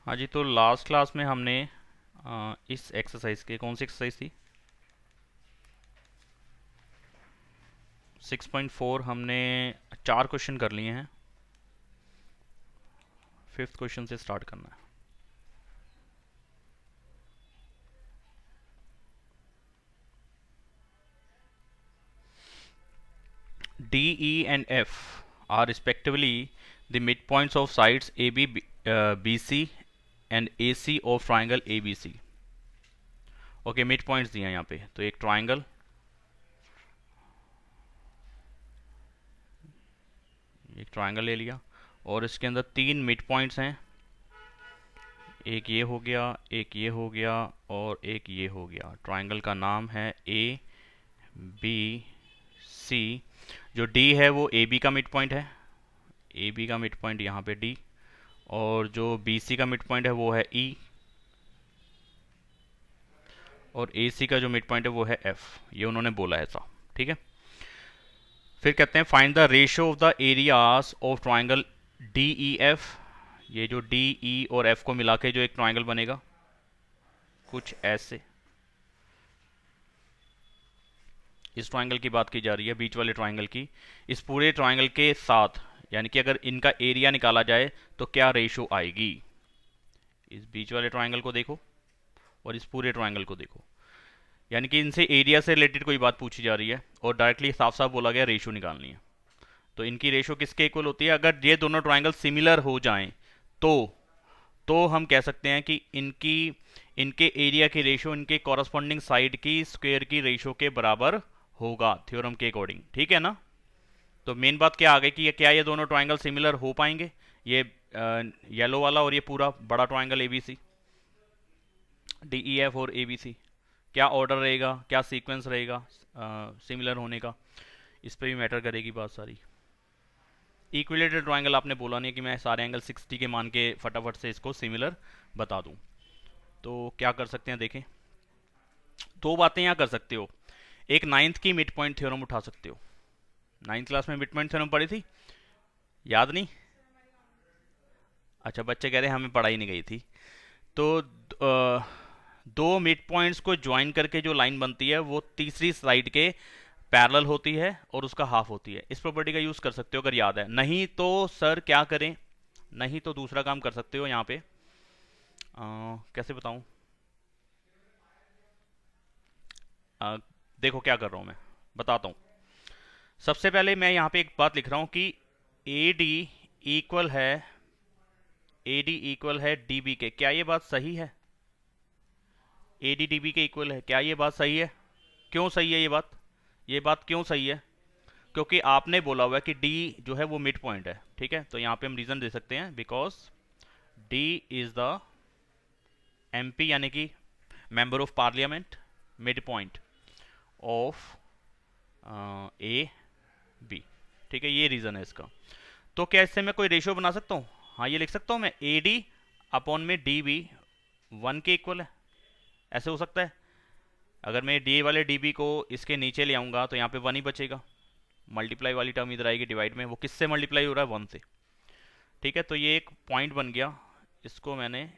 हाँ जी, तो last class में हमने इस एक्सरसाइज के कौन सी एक्सरसाइज थी 6.4 हमने 4 क्वेश्चन कर लिए हैं। फिफ्थ क्वेश्चन से स्टार्ट करना है। D E and F are respectively the mid points of sides A B B C and A C of triangle A B C. Okay, mid points दिए हैं यहाँ पे, तो एक ट्राइंगल, एक ट्राइंगल ले लिया और इसके अंदर 3 मिड पॉइंट्स हैं। एक ये हो गया, एक ये हो गया और एक ये हो गया। ट्राइंगल का नाम है ए बी सी। जो डी है वो ए बी का मिड पॉइंट है, ए बी का मिड पॉइंट यहाँ पे डी, और जो बी सी का मिड पॉइंट है वो है ई, और ए सी का जो मिड पॉइंट है वो है एफ। ये उन्होंने बोला है ऐसा, ठीक है। फिर कहते हैं find the ratio of the areas of triangle D E F. ये जो डी ई और एफ को मिला के जो एक ट्राइंगल बनेगा कुछ ऐसे, इस ट्राइंगल की बात की जा रही है, बीच वाले ट्राइंगल की। इस पूरे ट्राइंगल के साथ, यानी कि अगर इनका एरिया निकाला जाए तो क्या रेशो आएगी। इस बीच वाले ट्राइंगल को देखो और इस पूरे ट्राइंगल को देखो, यानी कि इनसे एरिया से रिलेटेड कोई बात पूछी जा रही है और डायरेक्टली साफ साफ बोला गया रेशो निकालनी है। तो इनकी रेशो किसके इक्वल होती है? अगर ये दोनों ट्राइंगल सिमिलर हो जाएं तो हम कह सकते हैं कि इनके एरिया की रेशो इनके कॉरस्पॉन्डिंग साइड की स्क्वायर की रेशो के बराबर होगा, थ्योरम के अकॉर्डिंग, ठीक है ना। तो मेन बात क्या आ गई कि क्या ये दोनों ट्राइंगल सिमिलर हो पाएंगे, ये येलो वाला और ये पूरा बड़ा triangle ABC, D E F और एबीसी, क्या ऑर्डर रहेगा, क्या सीक्वेंस रहेगा सिमिलर होने का, इस पर भी मैटर करेगी बात सारी। इक्विलेटरल ट्राइंगल आपने बोला नहीं कि मैं सारे एंगल 60 के मान के फटाफट से इसको सिमिलर बता दूं। तो क्या कर सकते हैं देखें, दो बातें यहाँ कर सकते हो। एक नाइन्थ की मिड पॉइंट थ्योरम उठा सकते हो। नाइन्थ क्लास में मिड पॉइंट थ्योरम पढ़ी थी, याद नहीं? अच्छा, बच्चे कह रहे हैं हमें पढ़ाई नहीं गई थी। तो दो मिड पॉइंट्स को ज्वाइन करके जो लाइन बनती है वो तीसरी साइड के पैरेलल होती है और उसका हाफ होती है। इस प्रॉपर्टी का यूज कर सकते हो अगर याद है, नहीं तो सर क्या करें, नहीं तो दूसरा काम कर सकते हो यहाँ पे। कैसे बताऊं, देखो क्या कर रहा हूं मैं, बताता हूं। सबसे पहले मैं यहाँ पे एक बात लिख रहा हूं कि ए डी इक्वल है, ए डी इक्वल है डी बी के। क्या ये बात सही है? ए डी डी बी के इक्वल है, क्या ये बात सही है? क्यों सही है ये बात? ये बात क्यों सही है? क्योंकि आपने बोला हुआ है कि डी जो है वो मिड पॉइंट है, ठीक है। तो यहाँ पे हम रीजन दे सकते हैं, because D is the MP यानी कि member of parliament, mid point of A B, ठीक है। ये रीजन है इसका। तो क्या इससे मैं कोई रेशियो बना सकता हूँ? हाँ, ये लिख सकता हूँ मैं, ए डी अपॉन में डी बी 1 के इक्वल है, ऐसे हो सकता है। अगर मैं डी वाले डी बी को इसके नीचे ले आऊँगा तो यहाँ पे 1 ही बचेगा, मल्टीप्लाई वाली टर्म इधर आएगी डिवाइड में, वो किससे मल्टीप्लाई हो रहा है? 1 से, ठीक है। तो ये एक पॉइंट बन गया, इसको मैंने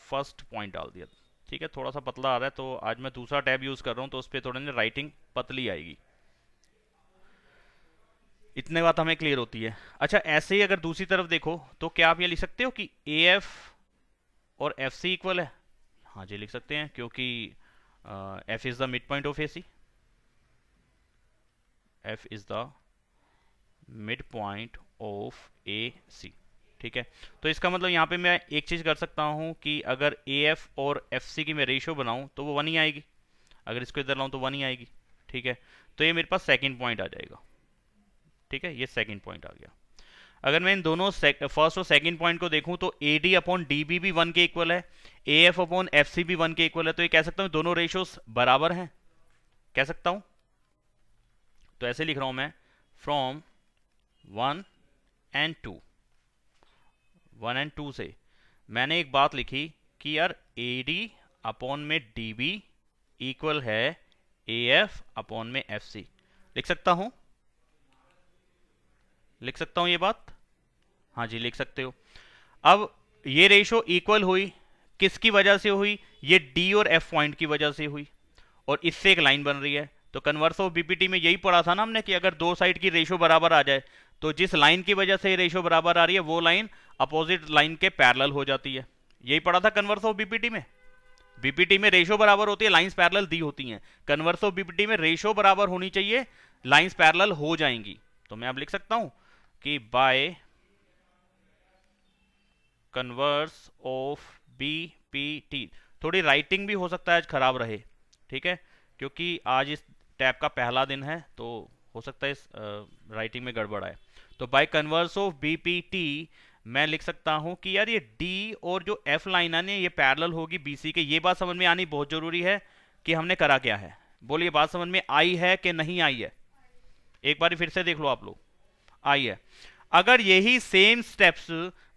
फर्स्ट पॉइंट डाल दिया, ठीक है। थोड़ा सा पतला आ रहा है तो आज मैं दूसरा टैब यूज़ कर रहा हूँ तो उस पर थोड़ी ना राइटिंग पतली आएगी। इतने बात हमें क्लियर होती है। अच्छा, ऐसे ही अगर दूसरी तरफ देखो तो क्या आप ये लिख सकते हो कि ए एफ और एफ सी इक्वल है? हाँ जी, लिख सकते हैं, क्योंकि F is the mid point of A C, F is the mid point of A C, ठीक है। तो इसका मतलब यहाँ पे मैं एक चीज़ कर सकता हूँ कि अगर ए एफ और एफ सी की मैं रेशियो बनाऊँ तो वो 1 ही आएगी, अगर इसको इधर लाऊँ तो 1 ही आएगी, ठीक है। तो ये मेरे पास सेकेंड पॉइंट आ जाएगा, ठीक है। ये सेकेंड पॉइंट आ गया। अगर मैं इन दोनों फर्स्ट और सेकंड पॉइंट को देखूं तो A D upon D B भी 1 के इक्वल है, A F upon F C भी 1 के इक्वल है। तो ये कह सकता हूं दोनों रेशियोज बराबर हैं, कह सकता हूं। तो ऐसे लिख रहा हूं मैं, फ्रॉम 1 एंड 2, 1 एंड 2 से मैंने एक बात लिखी कि यार ए डी अपॉन में डी बी इक्वल है ए एफ अपॉन में एफ सी। लिख सकता हूं, लिख सकता हूं ये बात? हाँ जी, लिख सकते हो। अब ये रेशो इक्वल हुई, किसकी वजह से हुई? ये डी और एफ पॉइंट की वजह से हुई, और इससे एक लाइन बन रही है। तो कन्वर्स ऑफ बीपीटी में यही पढ़ा था ना हमने कि अगर दो साइड की रेशो बराबर आ जाए तो जिस लाइन की वजह से रेशो बराबर आ रही है वो लाइन अपोजिट लाइन के पैरेलल हो जाती है। यही पढ़ा था कन्वर्स ऑफ बीपीटी में। बीपीटी में रेशो बराबर होती है, लाइंस पैरेलल दी होती हैं। कन्वर्स ऑफ बीपीटी में रेशो बराबर होनी चाहिए, लाइंस पैरेलल हो जाएंगी। तो मैं अब लिख सकता हूं कि बाय कन्वर्स ऑफ बीपीटी, थोड़ी राइटिंग भी हो सकता है आज खराब रहे, ठीक है, क्योंकि आज इस टैब का पहला दिन है तो हो सकता है इस राइटिंग में गड़बड़ आए। तो बाय कन्वर्स ऑफ बीपीटी मैं लिख सकता हूं कि यार ये डी और जो एफ लाइन है ना ये पैरेलल होगी बीसी के। ये बात समझ में आनी बहुत जरूरी है कि हमने करा क्या है। बोलिए बात समझ में आई है कि नहीं आई है? एक बार फिर से देख लो आप लोग, आई है। अगर यही सेम स्टेप्स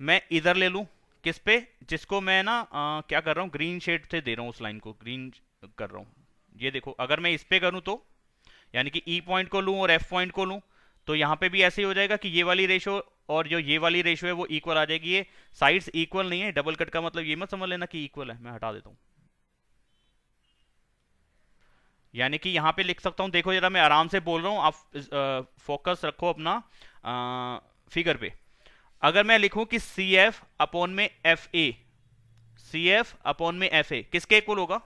मैं इधर ले लूं, किस पे, जिसको मैं ना क्या कर रहा हूं, ग्रीन शेड से दे रहा हूं, उस लाइन को ग्रीन कर रहा हूं। ये देखो, अगर मैं इस पे करूं तो यानी कि ई पॉइंट को लूं और एफ पॉइंट को लूं तो यहां पे भी ऐसे ही हो जाएगा कि ये वाली रेशो और जो ये वाली रेशो है वो इक्वल आ जाएगी। ये साइड्स इक्वल नहीं है, डबल कट का मतलब ये मत समझ लेना कि इक्वल है। मैं हटा देता हूं, यानी कि यहां पे लिख सकता हूं, देखो जरा मैं आराम से बोल रहा हूं, आप फोकस रखो अपना फिगर पे। अगर मैं लिखूं कि सी एफ अपॉन में F A, C F upon में एफ ए किसके इक्वल होगा?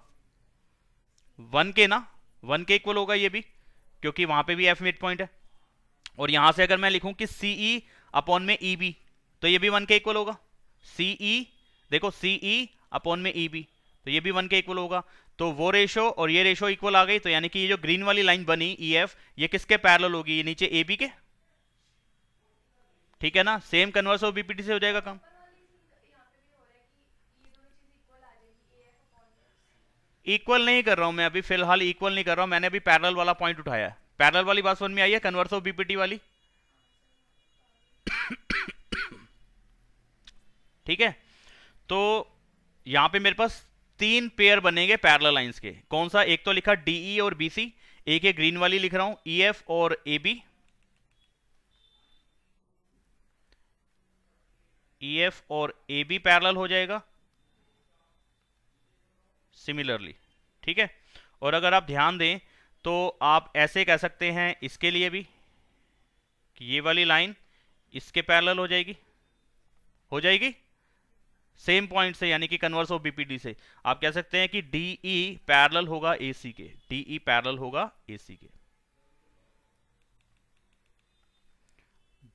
1 के ना, 1 के इक्वल होगा ये भी, क्योंकि वहां पे भी एफ मिड पॉइंट है। और यहां से अगर मैं लिखूं कि सीई अपॉन में ई बी तो ये भी 1 के इक्वल होगा। सीई, देखो सीई अपॉन में ई बी तो ये भी 1 के इक्वल होगा। तो वो रेशो और ये रेशो इक्वल आ गई, तो यानी कि ये जो ग्रीन वाली लाइन बनी ई एफ ये किसके पैरेलल होगी? ये नीचे ए बी के, ठीक है ना। सेम कन्वर्स ऑफ बीपीटी से हो जाएगा काम। इक्वल नहीं कर रहा हूं मैं अभी, फिलहाल इक्वल नहीं कर रहा हूं, मैंने अभी पैरेलल वाला पॉइंट उठाया है। पैरेलल वाली बात समझ में आई है, कन्वर्स ऑफ बीपीटी वाली, ठीक है। तो यहां पे मेरे पास 3 पेयर बनेंगे पैरेलल लाइंस के। कौन सा? एक तो लिखा डीई और बीसी, एक है ग्रीन वाली लिख रहा हूं ईएफ और एबी, ईएफ और एबी पैरेलल हो जाएगा सिमिलरली, ठीक है। और अगर आप ध्यान दें तो आप ऐसे कह सकते हैं इसके लिए भी कि ये वाली लाइन इसके पैरेलल हो जाएगी, हो जाएगी सेम पॉइंट से, यानी कि कन्वर्स ऑफ बीपीटी से। आप कह सकते हैं कि डीई पैरेलल होगा एसी के, डीई पैरेलल होगा एसी के,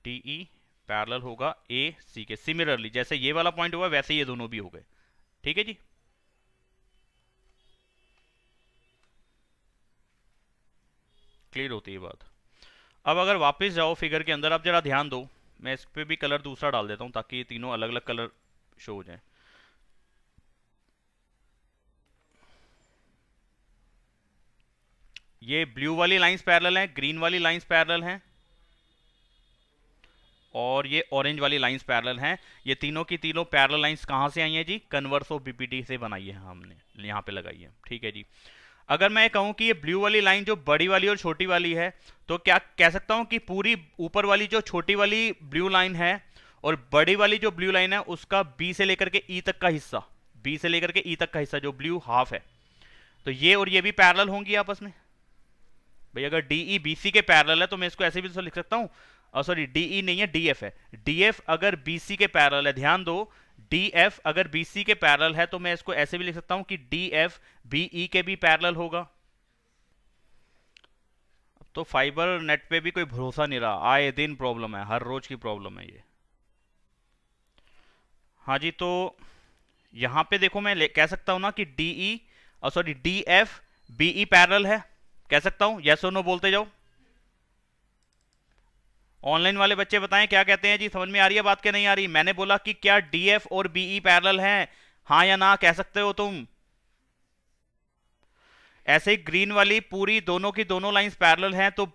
डीई पैरेलल होगा ए सी के। सिमिलरली जैसे ये वाला पॉइंट हुआ वैसे ये दोनों भी हो गए, ठीक है जी। क्लियर होती है बात। अब अगर वापस जाओ फिगर के अंदर, आप जरा ध्यान दो, मैं इस पे भी कलर दूसरा डाल देता हूं ताकि ये तीनों अलग अलग कलर शो हो जाए। ये ब्लू वाली लाइंस पैरेलल हैं, ग्रीन वाली लाइंस पैरेलल हैं और ये ऑरेंज वाली लाइंस पैरेलल हैं। ये तीनों की तीनों पैरेलल लाइंस कहां से आई हैं जी? कन्वर्स ऑफ बीपीटी से बनाई है हमने, यहां पे लगाई है, ठीक है जी। अगर मैं कहूं कि ये ब्लू वाली लाइन जो बड़ी वाली और छोटी वाली है, तो क्या कह सकता हूं कि पूरी ऊपर वाली जो छोटी वाली ब्लू लाइन है और बड़ी वाली जो ब्लू लाइन है उसका बी से लेकर के ई तक का हिस्सा, बी से लेकर के ई तक का हिस्सा जो ब्लू हाफ है, तो ये और ये भी पैरेलल होंगी आपस में। भाई अगर डीई बीसी के पैरेलल है तो मैं इसको ऐसे भी तो लिख सकता हूं, सॉरी डीई नहीं है डीएफ है, डीएफ अगर बीसी के पैरेलल है, ध्यान दो, डीएफ अगर बीसी के पैरेलल है तो मैं इसको ऐसे भी लिख सकता हूं कि डीएफ बीई के भी पैरेलल होगा। अब तो फाइबर नेट पे भी कोई भरोसा नहीं रहा, आए दिन प्रॉब्लम है, हर रोज की प्रॉब्लम है ये। हाँ जी, तो यहां पे देखो मैं कह सकता हूं ना कि DE sorry DF BE parallel है, कह सकता हूं, यस और नो बोलते जाओ। ऑनलाइन वाले बच्चे बताएं क्या कहते हैं जी, समझ में आ रही है बात क्या नहीं आ रही? मैंने बोला कि क्या डीएफ और बीई पैरेलल हैं, हाँ या ना कह सकते हो तुम। ऐसे ही ग्रीन वाली पूरी दोनों की दोनों लाइंस पैरेलल हैं, तो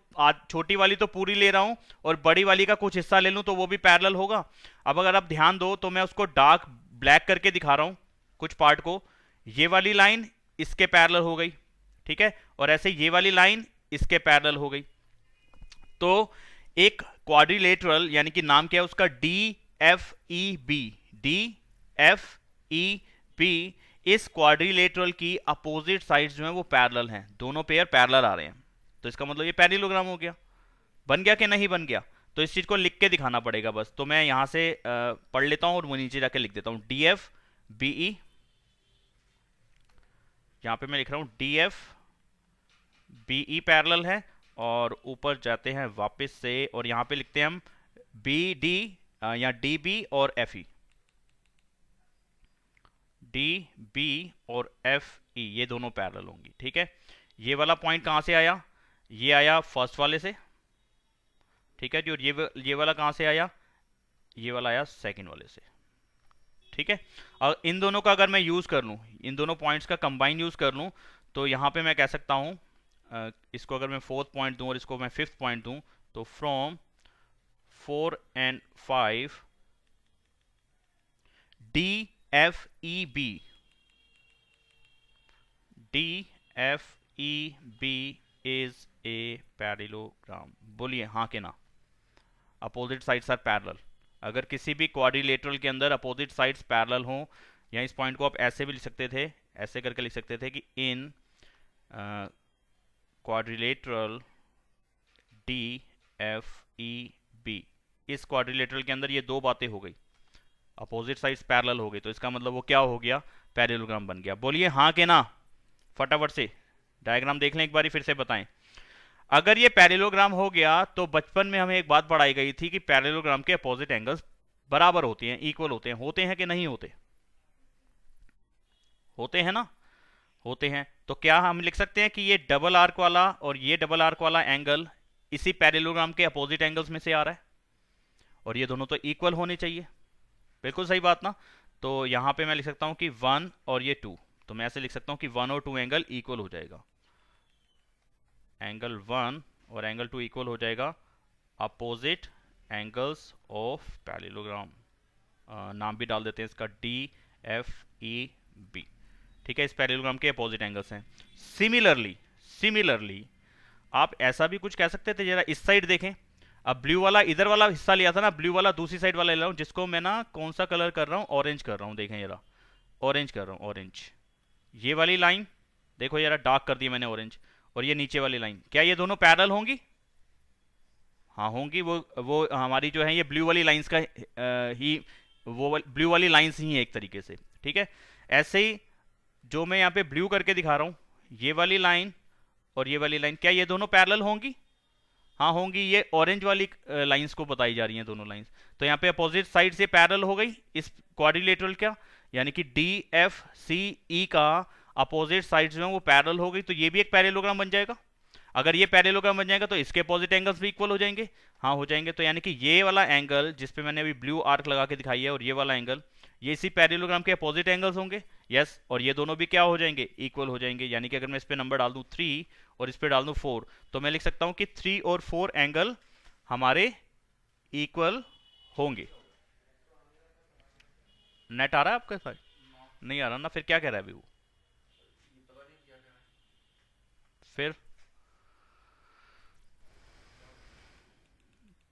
छोटी वाली तो पूरी ले रहा हूं और बड़ी वाली का कुछ हिस्सा ले लूं तो वो भी पैरेलल होगा। अब अगर आप ध्यान दो तो मैं उसको डार्क ब्लैक करके दिखा रहा हूं कुछ पार्ट को, ये वाली लाइन इसके पैरेलल हो गई, ठीक है, और ऐसे ये वाली लाइन इसके पैरेलल हो गई। तो एक क्वाड्रिलेटरल यानी कि नाम क्या है उसका, D F E B, D F E B, इस क्वाड्रिलेटरल की अपोजिट साइड्स जो है वो पैरेलल हैं, दोनों पेयर पैरेलल आ रहे हैं, तो इसका मतलब ये पैरेललोग्राम हो गया। बन गया कि नहीं बन गया? तो इस चीज को लिख के दिखाना पड़ेगा बस। तो मैं यहां से पढ़ लेता हूं और वो नीचे जाके लिख देता हूं, डी एफ बी ई, यहां पे मैं लिख रहा हूं D F B E parallel है, और ऊपर जाते हैं वापस से और यहां पे लिखते हैं हम बी डी या डी बी और एफ ई, डी बी और एफ ई, ये दोनों पैरेलल होंगी। ठीक है, ये वाला पॉइंट कहां से आया? ये आया फर्स्ट वाले से, ठीक है जी। और ये वाला कहां से आया? ये वाला आया सेकंड वाले से। ठीक है, और इन दोनों का अगर मैं यूज कर लूं, इन दोनों पॉइंट्स का कंबाइन यूज कर लूं, तो यहां पे मैं कह सकता हूं, इसको अगर मैं फोर्थ पॉइंट दूं और इसको मैं फिफ्थ पॉइंट दूं, तो from 4 and 5 D F E B, D F E B is a parallelogram. बोलिए हाँ के ना? Opposite sides are parallel. अगर किसी भी क्वाड्रिलेटरल के अंदर अपोजिट साइड्स पैरेलल हों, या इस पॉइंट को आप ऐसे भी लिख सकते थे, ऐसे करके लिख सकते थे कि in quadrilateral D F E B, इस क्वाड्रिलेटरल के अंदर ये दो बातें हो गई, अपोजिट साइड्स पैरेलल हो गई, तो इसका मतलब वो क्या हो गया? पैरेललोग्राम बन गया। बोलिए हाँ के ना? फटाफट से डायग्राम देख लें एक बार, फिर से बताएं। अगर ये पैरेललोग्राम हो गया तो बचपन में हमें एक बात पढ़ाई गई थी कि पैरेललोग्राम के अपोजिट एंगल्स बराबर होते हैं, इक्वल होते हैं कि नहीं होते? होते हैं ना? होते हैं। तो क्या हम लिख सकते हैं कि ये डबल आर्क वाला और ये डबल आर्क वाला एंगल इसी पैरेललोग्राम के अपोजिट एंगल्स में से आ रहा है, और ये दोनों तो इक्वल होने चाहिए। बिल्कुल सही बात ना? तो यहां पे मैं लिख सकता हूं कि 1 और ये 2, तो मैं ऐसे लिख सकता हूं कि 1 और 2 एंगल इक्वल हो जाएगा, एंगल 1 और एंगल 2 इक्वल हो जाएगा अपोजिट एंगल्स ऑफ पैरेललोग्राम। नाम भी डाल देते हैं इसका, डी एफ ई बी। ठीक है, इस पैरेललोग्राम के अपोजिट एंगल्स हैं। सिमिलरली आप ऐसा भी कुछ कह सकते थे, जरा इस साइड देखें। अब ब्लू वाला इधर वाला हिस्सा लिया था ना, ब्लू वाला दूसरी साइड वाला ले रहा हूं, जिसको मैं ना कौन सा कलर कर रहा हूं? ऑरेंज कर रहा हूं। देखें जरा, ऑरेंज कर रहा हूं, ऑरेंज। ये वाली लाइन देखो जरा, डार्क कर दी मैंने ऑरेंज, और ये नीचे वाली लाइन, क्या ये दोनों पैरेलल होंगी? हाँ होंगी। वो हमारी जो है ये ब्लू वाली लाइंस का ही, वो ब्लू वाली लाइंस ही है एक तरीके से। ठीक है, ऐसे ही जो मैं यहाँ पे ब्लू करके दिखा रहा हूँ, ये वाली लाइन और ये वाली लाइन, क्या ये दोनों पैरेलल होंगी? हाँ होंगी। ये ऑरेंज वाली लाइंस को बताई जा रही हैं दोनों लाइंस, तो यहाँ पे अपोजिट साइड से पैरेलल हो गई इस क्वाड्रिलेटरल का, यानी कि डी एफ सी ई का अपोजिट साइड जो है वो पैरेलल हो गई, तो ये भी एक पैरेललोग्राम बन जाएगा। अगर ये पैरेललोग्राम बन जाएगा तो इसके अपोजिट एंगल्स भी इक्वल हो जाएंगे। हाँ हो जाएंगे। तो यानी कि ये वाला एंगल जिस पे मैंने अभी ब्लू आर्क लगा के दिखाई है, और ये वाला एंगल, ये इसी पैरेललोग्राम के अपोजिट एंगल्स होंगे। यस, और ये दोनों भी क्या हो जाएंगे? इक्वल हो जाएंगे। यानी कि अगर मैं इस पे नंबर डाल दूं 3 और इस पे डाल दूं 4, तो मैं लिख सकता हूं कि 3 और 4 एंगल हमारे इक्वल होंगे। नेट आ रहा है आपके साथ? नहीं आ रहा ना? फिर क्या कह रहा है अभी वो? फिर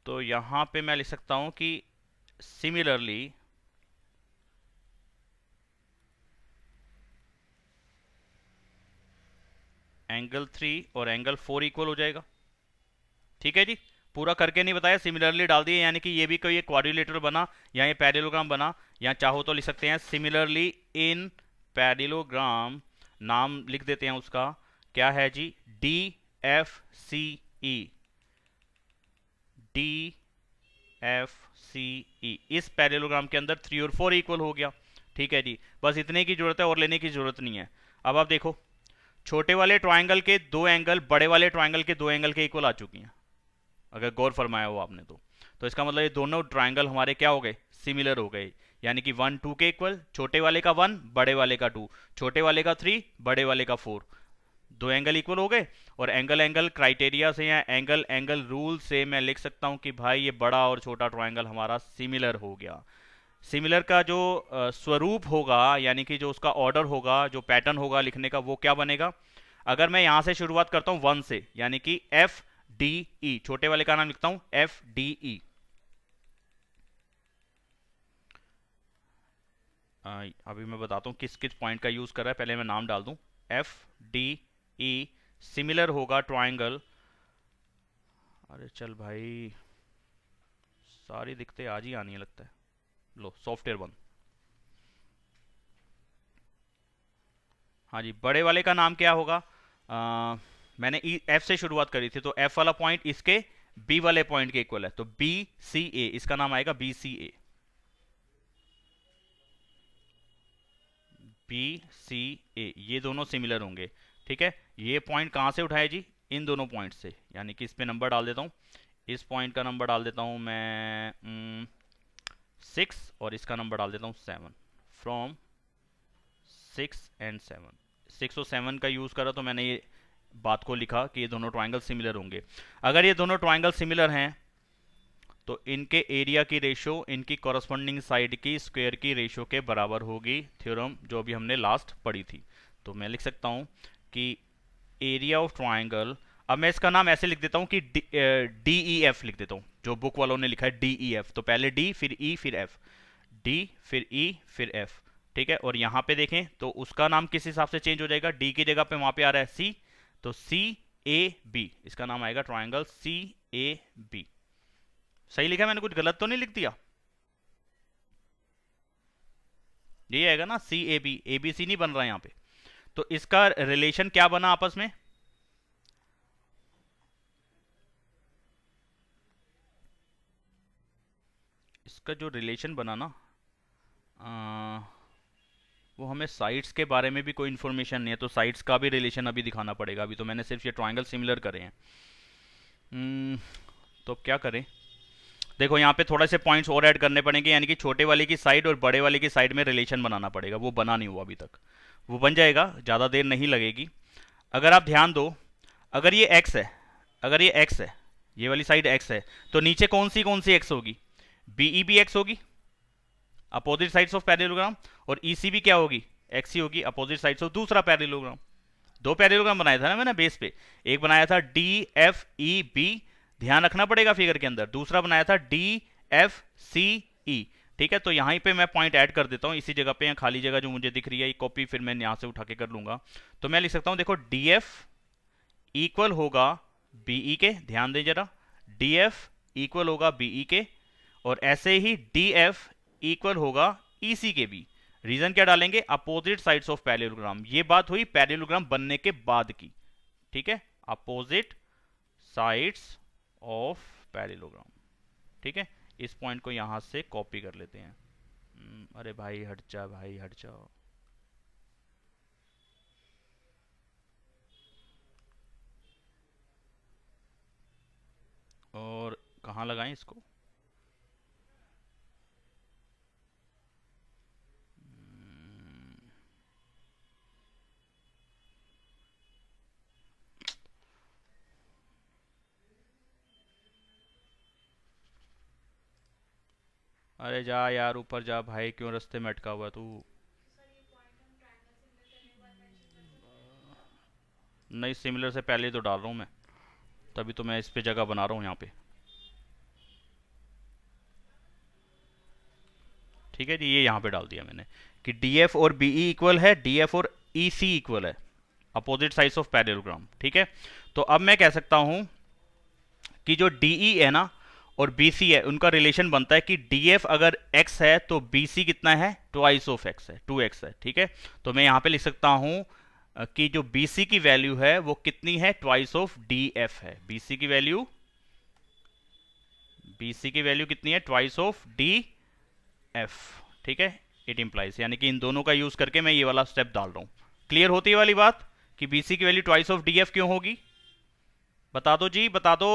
तो यहां पे मैं लिख सकता हूं कि सिमिलरली एंगल 3 और एंगल 4 इक्वल हो जाएगा। ठीक है जी, पूरा करके नहीं बताया, सिमिलरली डाल दिए, यानी कि ये भी कोई क्वाड्रिलेटरल बना या ये पैरेललोग्राम बना, या चाहो तो लिख सकते हैं सिमिलरली इन पैरेललोग्राम, नाम लिख देते हैं उसका, क्या है जी? डी एफ सी ई, डी एफ सी ई। इस पैरेललोग्राम के अंदर 3 और 4 इक्वल हो गया। ठीक है जी, बस इतने की जरूरत है, और लेने की जरूरत नहीं है। अब आप देखो, छोटे वाले ट्राइंगल के दो एंगल बड़े वाले ट्राइंगल के दो एंगल के इक्वल आ चुकी हैं, अगर गौर फरमाया हो आपने तो इसका मतलब ये दोनों ट्राइंगल हमारे क्या हो गए? सिमिलर हो गए। यानी कि 1 2 के इक्वल, छोटे वाले का 1, बड़े वाले का 2, छोटे वाले का 3, बड़े वाले का 4, दो एंगल इक्वल हो गए। और एंगल एंगल क्राइटेरिया से या एंगल एंगल रूल से मैं लिख सकता हूं कि भाई ये बड़ा और छोटा ट्राइंगल हमारा सिमिलर हो गया। सिमिलर का जो स्वरूप होगा, यानी कि जो उसका ऑर्डर होगा, जो पैटर्न होगा लिखने का, वो क्या बनेगा? अगर मैं यहां से शुरुआत करता हूं 1 से, यानी कि एफ डी ई, छोटे वाले का नाम लिखता हूं एफ डी ई, अभी मैं बताता हूँ किस किस पॉइंट का यूज़ कर रहा है, पहले मैं नाम डाल दूँ। एफ डी ई सिमिलर होगा ट्राइंगल। अरे चल भाई, सारी दिक्कतें आज ही आनी है लगता है। लो सॉफ्टवेयर बंद। हाँ जी, बड़े वाले का नाम क्या होगा? मैंने एफ से शुरुआत करी थी, तो एफ वाला पॉइंट इसके बी वाले पॉइंट के इक्वल है, तो बी सी ए, इसका नाम आएगा बी सी ए। बी सी ए, ये दोनों सिमिलर होंगे। ठीक है, ये पॉइंट कहाँ से उठाए जी? इन दोनों पॉइंट से, यानी कि इस पे नंबर डाल देता हूँ। इस पॉइंट का नंबर डाल देता हूँ मैं 6, और इसका नंबर डाल देता हूँ 7। फ्रॉम 6 and 7, 6 और 7 का यूज़ करा, तो मैंने ये बात को लिखा कि ये दोनों ट्राइंगल सिमिलर होंगे। अगर ये दोनों ट्राइंगल सिमिलर हैं तो इनके एरिया की रेशो इनकी कॉरस्पॉन्डिंग साइड की स्क्वायर की रेशो के बराबर होगी, थ्योरम जो अभी हमने लास्ट पढ़ी थी। तो मैं लिख सकता हूँ कि एरिया ऑफ ट्राइंगल, अब मैं इसका नाम ऐसे लिख देता हूँ कि डी ई एफ लिख देता हूँ, जो बुक वालों ने लिखा है डी ई एफ। तो पहले डी, फिर ई, फिर एफ, डी फिर ई फिर एफ। ठीक है, और यहाँ पे देखें तो उसका नाम किस हिसाब से चेंज हो जाएगा? डी की जगह पे वहां पे आ रहा है सी, तो सी ए बी, इसका नाम आएगा ट्राइंगल सी ए बी। सही लिखा मैंने? कुछ गलत तो नहीं लिख दिया? ये आएगा ना सी ए बी, ए बी सी नहीं बन रहा है यहाँ पे। तो इसका रिलेशन क्या बना आपस में? इसका जो रिलेशन बना ना, वो हमें साइड्स के बारे में भी कोई इन्फॉर्मेशन नहीं है, तो साइड्स का भी रिलेशन अभी दिखाना पड़ेगा। अभी तो मैंने सिर्फ ये ट्राइंगल सिमिलर करे हैं। तो क्या करें? देखो यहाँ पे थोड़ा से पॉइंट्स और ऐड करने पड़ेंगे, यानी कि छोटे वाले की साइड और बड़े वाले की साइड में रिलेशन बनाना पड़ेगा। वो बना नहीं हुआ अभी तक, वो बन जाएगा, ज़्यादा देर नहीं लगेगी। अगर आप ध्यान दो, अगर ये x है, अगर ये x है, ये वाली साइड x है, तो नीचे कौन सी x होगी? बी ई बी एक्स होगी, अपोजिट साइड्स ऑफ पैरेललोग्राम। और ई सी भी क्या होगी? एक्स ही होगी, अपोजिट साइड्स ऑफ दूसरा पैरेललोग्राम। दो पैरेललोग्राम बनाया था ना मैंने बेस पे, एक बनाया था डी एफ ई बी, ध्यान रखना पड़ेगा फिगर के अंदर। दूसरा बनाया था डी एफ सी ई। ठीक है, तो यहीं पे मैं पॉइंट ऐड कर देता हूँ, इसी जगह पे, खाली जगह जो मुझे दिख रही है, ये कॉपी फिर मैं यहाँ से उठा के कर लूंगा। तो मैं लिख सकता हूँ, देखो डी एफ इक्वल होगा बीई के, ध्यान दें जरा, डी एफ इक्वल होगा बीई के, और ऐसे ही डी एफ इक्वल होगा ईसी के भी। रीजन क्या डालेंगे? Opposite sides of parallelogram. ये बात हुई पैरेललोग्राम बनने के बाद की। ठीक है, अपोजिट साइड्स ऑफ पैरेललोग्राम। ठीक है, इस पॉइंट को यहां से कॉपी कर लेते हैं। अरे भाई हट जा, भाई हट जाओ। और कहाँ लगाएं इसको? अरे जा यार, ऊपर जा भाई, क्यों रास्ते में अटका हुआ तू? नहीं, सिमिलर से पहले तो डाल रहा हूँ मैं, तभी तो मैं इस पे जगह बना रहा हूँ यहाँ पे। ठीक है जी, ये यहाँ पे डाल दिया मैंने कि डी एफ और बी ई इक्वल है, डी एफ और ई सी इक्वल है, अपोजिट साइड्स ऑफ पैरेललोग्राम। ठीक है, तो अब मैं कह सकता हूँ कि जो डी ई है ना और बी सी है, उनका रिलेशन बनता है कि डी एफ अगर एक्स है तो बी सी कितना है? ट्वाइस ऑफ एक्स है, 2x है। ठीक है, तो मैं यहाँ पे लिख सकता हूँ कि जो बी सी की वैल्यू है वो कितनी है? ट्वाइस ऑफ डी एफ है। बी सी की वैल्यू, बी सी की वैल्यू कितनी है? Twice of D F. ठीक है, इट इंप्लाइज, यानी कि इन दोनों का यूज करके मैं ये वाला स्टेप डाल रहा हूं। क्लियर होती है वाली बात कि बीसी की वैल्यू ट्वाइस ऑफ डीएफ क्यों होगी? बता दो जी, बता दो।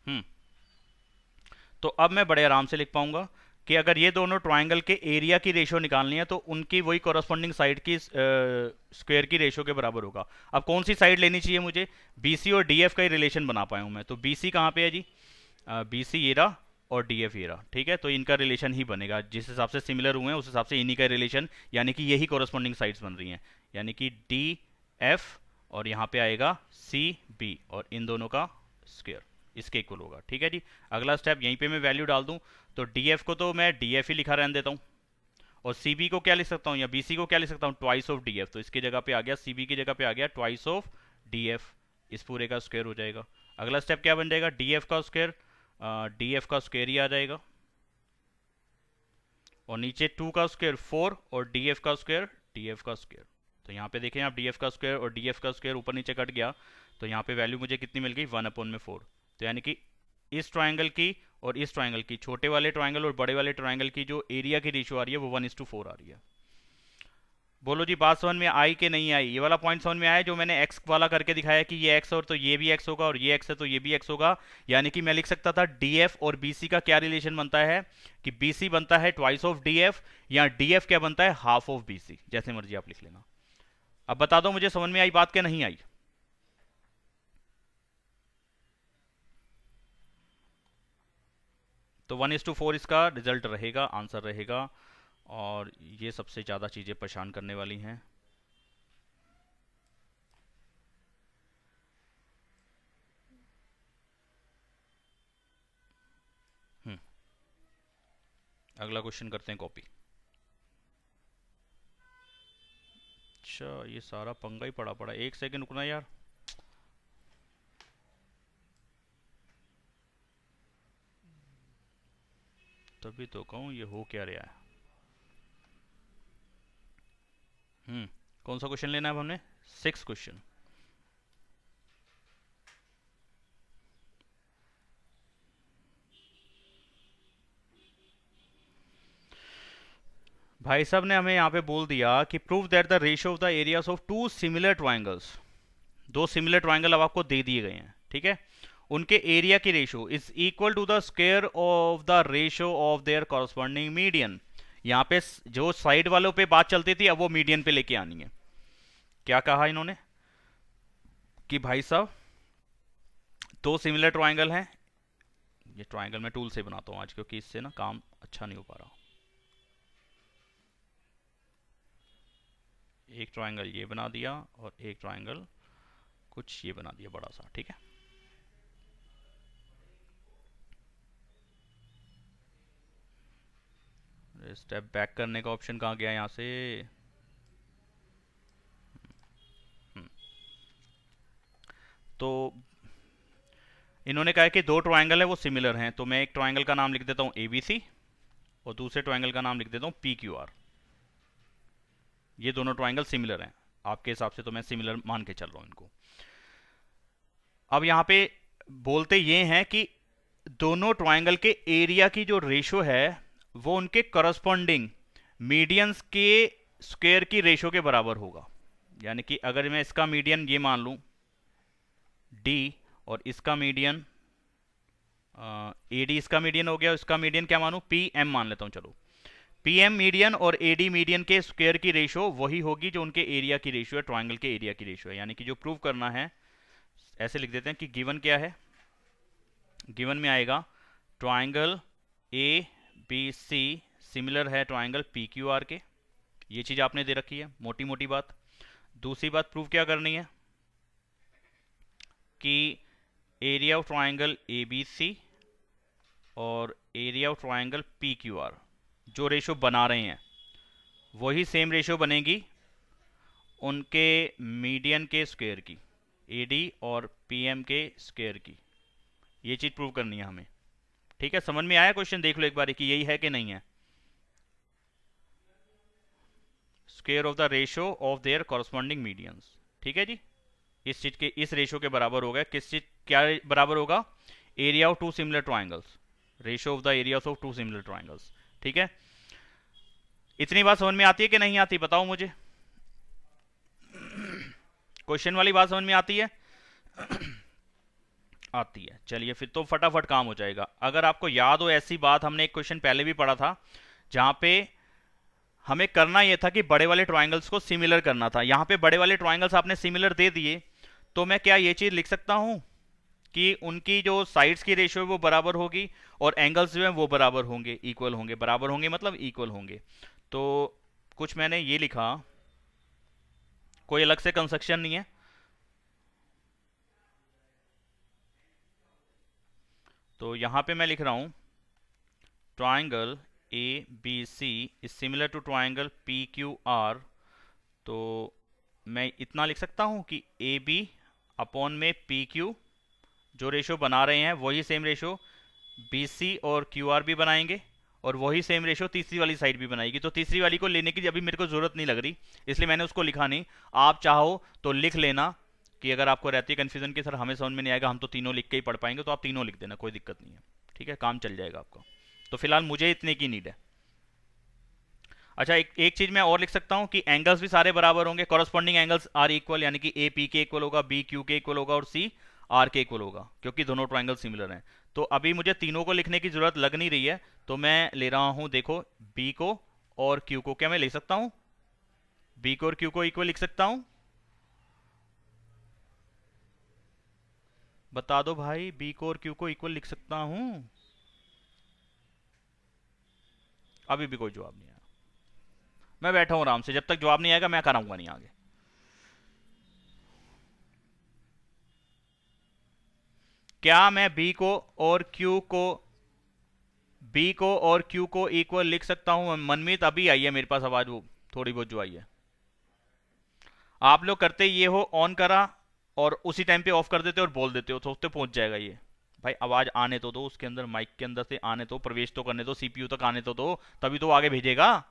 हम्म, तो अब मैं बड़े आराम से लिख पाऊंगा कि अगर ये दोनों ट्राइंगल के एरिया की रेशो निकालनी है तो उनकी वही कॉरस्पॉन्डिंग साइड की स्क्वायर की रेशो के बराबर होगा। अब कौन सी साइड लेनी चाहिए मुझे? बीसी और डीएफ का ही रिलेशन बना पाया हूं मैं, तो बीसी कहाँ पे है जी? बीसी ये रहा और डीएफ ये रहा। ठीक है, तो इनका रिलेशन ही बनेगा, जिस हिसाब से सिमिलर हुए हैं उस हिसाब से इन्हीं का रिलेशन, यानी कि यही कॉरस्पॉन्डिंग साइड्स बन रही हैं, यानी कि डी एफ और यहाँ पे आएगा सी बी, और इन दोनों का स्क्वायर, इसके इक्वल होगा। ठीक है जी। अगला स्टेप, यहीं पे मैं वैल्यू डाल दूं, तो डीएफ को तो मैं डीएफ ही लिखा रहने देता हूँ, और सीबी को क्या लिख सकता हूँ या बीसी को क्या लिख सकता हूँ, ट्वाइस ऑफ डीएफ। तो इसकी जगह पे आ गया, सीबी की जगह पे आ गया ट्वाइस ऑफ डीएफ, इस पूरे का स्क्वायर हो जाएगा। अगला स्टेप क्या बन जाएगा, डीएफ का स्क्वायर, डीएफ का स्क्वायर ही आ जाएगा, और नीचे 2 का स्क्वायर 4, और डीएफ का स्क्वायर डीएफ का स्क्वायर। तो यहाँ पे देखें आप, डीएफ का स्क्वायर और डीएफ का स्क्वायर ऊपर नीचे कट गया, तो यहाँ पे वैल्यू मुझे कितनी मिल गई, 1/4। तो यानी कि इस ट्राइंगल की और इस ट्राइंगल की, छोटे वाले ट्राइंगल और बड़े वाले ट्राइंगल की जो एरिया की रेशियो आ रही है वो 1:4 आ रही है। बोलो जी, बात समझ में आई कि नहीं आई? ये वाला पॉइंट समझ में आया जो मैंने एक्स वाला करके दिखाया कि ये एक्स और तो ये भी एक्स होगा, और ये एक्स है तो ये भी एक्स होगा। यानी कि मैं लिख सकता था डीएफ और बीसी का क्या रिलेशन बनता है, कि बीसी बनता है ट्वाइस ऑफ डीएफ, या डीएफ क्या बनता है, हाफ ऑफ बीसी, जैसे मर्जी आप लिख लेना। अब बता दो मुझे समझ में आई बात क्या नहीं आई? तो 1:4 इसका रिजल्ट रहेगा, आंसर रहेगा, और ये सबसे ज़्यादा चीज़ें परेशान करने वाली हैं। अगला क्वेश्चन करते हैं कॉपी। अच्छा, ये सारा पंगा ही पड़ा पड़ा, एक सेकंड रुकना यार। तभी तो कहूँ ये हो क्या रहा है। कौन सा क्वेश्चन लेना है अब हमने, 6 क्वेश्चन। भाई साहब ने हमें यहाँ पे बोल दिया कि prove that the ratio of the areas of two similar triangles, दो सिमिलर ट्राइंगल अब आपको दे दिए गए हैं, ठीक है, उनके एरिया की ratio is equal to the square of the ratio of their corresponding median. यहाँ पे जो साइड वालों पे बात चलती थी, अब वो मीडियन पे लेके आनी है। क्या कहा इन्होंने कि भाई साहब दो सिमिलर ट्राइंगल हैं, ये ट्राइंगल मैं टूल से बनाता हूँ आज, क्योंकि इससे ना काम अच्छा नहीं हो पा रहा। एक ट्राइंगल ये बना दिया और एक ट्राइंगल कुछ ये बना दिया बड़ा सा, ठीक है। स्टेप बैक करने का ऑप्शन कहाँ गया यहाँ से? तो इन्होंने कहा कि दो ट्राइंगल है वो सिमिलर हैं, तो मैं एक ट्राइंगल का नाम लिख देता हूँ ABC, और दूसरे ट्राइंगल का नाम लिख देता हूँ PQR। ये दोनों ट्राइंगल सिमिलर हैं आपके हिसाब से, तो मैं सिमिलर मान के चल रहा हूँ इनको। अब यहाँ पे बोलते ये हैं कि दोनों ट्राइंगल के एरिया की जो रेशो है वो उनके करस्पॉन्डिंग मीडियंस के स्क्वायर की रेशो के बराबर होगा। यानी कि अगर मैं इसका मीडियन ये मान लूँ D, और इसका मीडियन AD, इसका मीडियन हो गया, इसका मीडियन क्या मानूं, PM मान लेता हूं। चलो, PM मीडियन और AD मीडियन के स्क्वायर की रेशो वही होगी जो उनके एरिया की रेशो है, ट्राइंगल के एरिया की रेशो है। यानी कि जो प्रूव करना है, ऐसे लिख देते हैं कि गिवन क्या है, गिवन में आएगा ट्राइंगल ABC सिमिलर है ट्राइंगल PQR के। ये चीज आपने दे रखी है, मोटी मोटी बात। दूसरी बात प्रूव क्या करनी है कि एरिया ऑफ ट्राइंगल ABC और एरिया ऑफ ट्राइंगल PQR जो रेशो बना रहे हैं वही सेम रेशो बनेगी उनके मीडियन के स्क्वायर की, AD और PM के स्क्वायर की। ये चीज प्रूव करनी है हमें, ठीक है। समझ में आया क्वेश्चन? देख लो एक बार कि यही है कि नहीं है। Square of the ratio of their corresponding medians, ठीक है जी। इस चीज के इस रेशो के बराबर होगा, किस चीज क्या बराबर होगा, area of two similar triangles, ratio of the areas of two similar triangles, ठीक है। इतनी बात समझ में आती है कि नहीं आती, बताओ मुझे। क्वेश्चन वाली बात समझ में आती है? आती है, चलिए फिर तो फटाफट काम हो जाएगा। अगर आपको याद हो ऐसी बात, हमने एक क्वेश्चन पहले भी पढ़ा था जहां पे हमें करना यह था कि बड़े वाले ट्राइंगल्स को सिमिलर करना था। यहां पे बड़े वाले ट्राइंगल्स आपने सिमिलर दे दिए, तो मैं क्या ये चीज लिख सकता हूं कि उनकी जो साइड्स की रेशियो है वो बराबर होगी और एंगल्स जो है वो बराबर होंगे, इक्वल होंगे। बराबर होंगे मतलब इक्वल होंगे। तो कुछ मैंने ये लिखा, कोई अलग से कंस्ट्रक्शन नहीं है। तो यहाँ पे मैं लिख रहा हूँ triangle A B C is similar to triangle P Q R. तो मैं इतना लिख सकता हूँ कि ए बी अपॉन में पी क्यू, जो रेशो बना रहे हैं वही सेम रेशो बी सी और क्यू आर भी बनाएंगे, और वही सेम रेशो तीसरी वाली साइड भी बनाएगी। तो तीसरी वाली को लेने की अभी मेरे को ज़रूरत नहीं लग रही, इसलिए मैंने उसको लिखा नहीं। आप चाहो तो लिख लेना कि अगर आपको रहती है कन्फ्यूजन कि सर हमें समझ में नहीं आएगा, हम तो तीनों लिख के ही पढ़ पाएंगे, तो आप तीनों लिख देना, कोई दिक्कत नहीं है। ठीक है, काम चल जाएगा आपका। तो फिलहाल मुझे इतने की नीड है। अच्छा, एक चीज मैं और लिख सकता हूं कि एंगल्स भी सारे बराबर होंगे, कॉरस्पॉन्डिंग एंगल्स आर इक्वल, यानी कि ए पी के इक्वल होगा, बी क्यू के इक्वल होगा और सी आर के इक्वल होगा, क्योंकि दोनों ट्राइंगल सिमिलर हैं। तो अभी मुझे तीनों को लिखने की जरूरत लग नहीं रही है, तो मैं ले रहा हूं, देखो बी को और क्यू को। क्या मैं ले सकता हूं बी को और क्यू को इक्वल लिख सकता हूं? बता दो भाई, बी को और क्यू को इक्वल लिख सकता हूं? अभी भी कोई जवाब नहीं आया। मैं बैठा हूं आराम से, जब तक जवाब नहीं आएगा मैं कराऊंगा नहीं आगे। क्या मैं बी को और क्यू को इक्वल लिख सकता हूं? मनमीत अभी आई है मेरे पास आवाज, वो थोड़ी बहुत जो आई है। आप लोग करते ये हो, ऑन करा और उसी टाइम पे ऑफ कर देते और बोल देते हो, सोचते पहुंच जाएगा ये। भाई आवाज आने तो दो, उसके अंदर माइक के अंदर से आने तो, प्रवेश तो करने दो, सीपीयू तक आने तो दो, तभी तो आगे भेजेगा,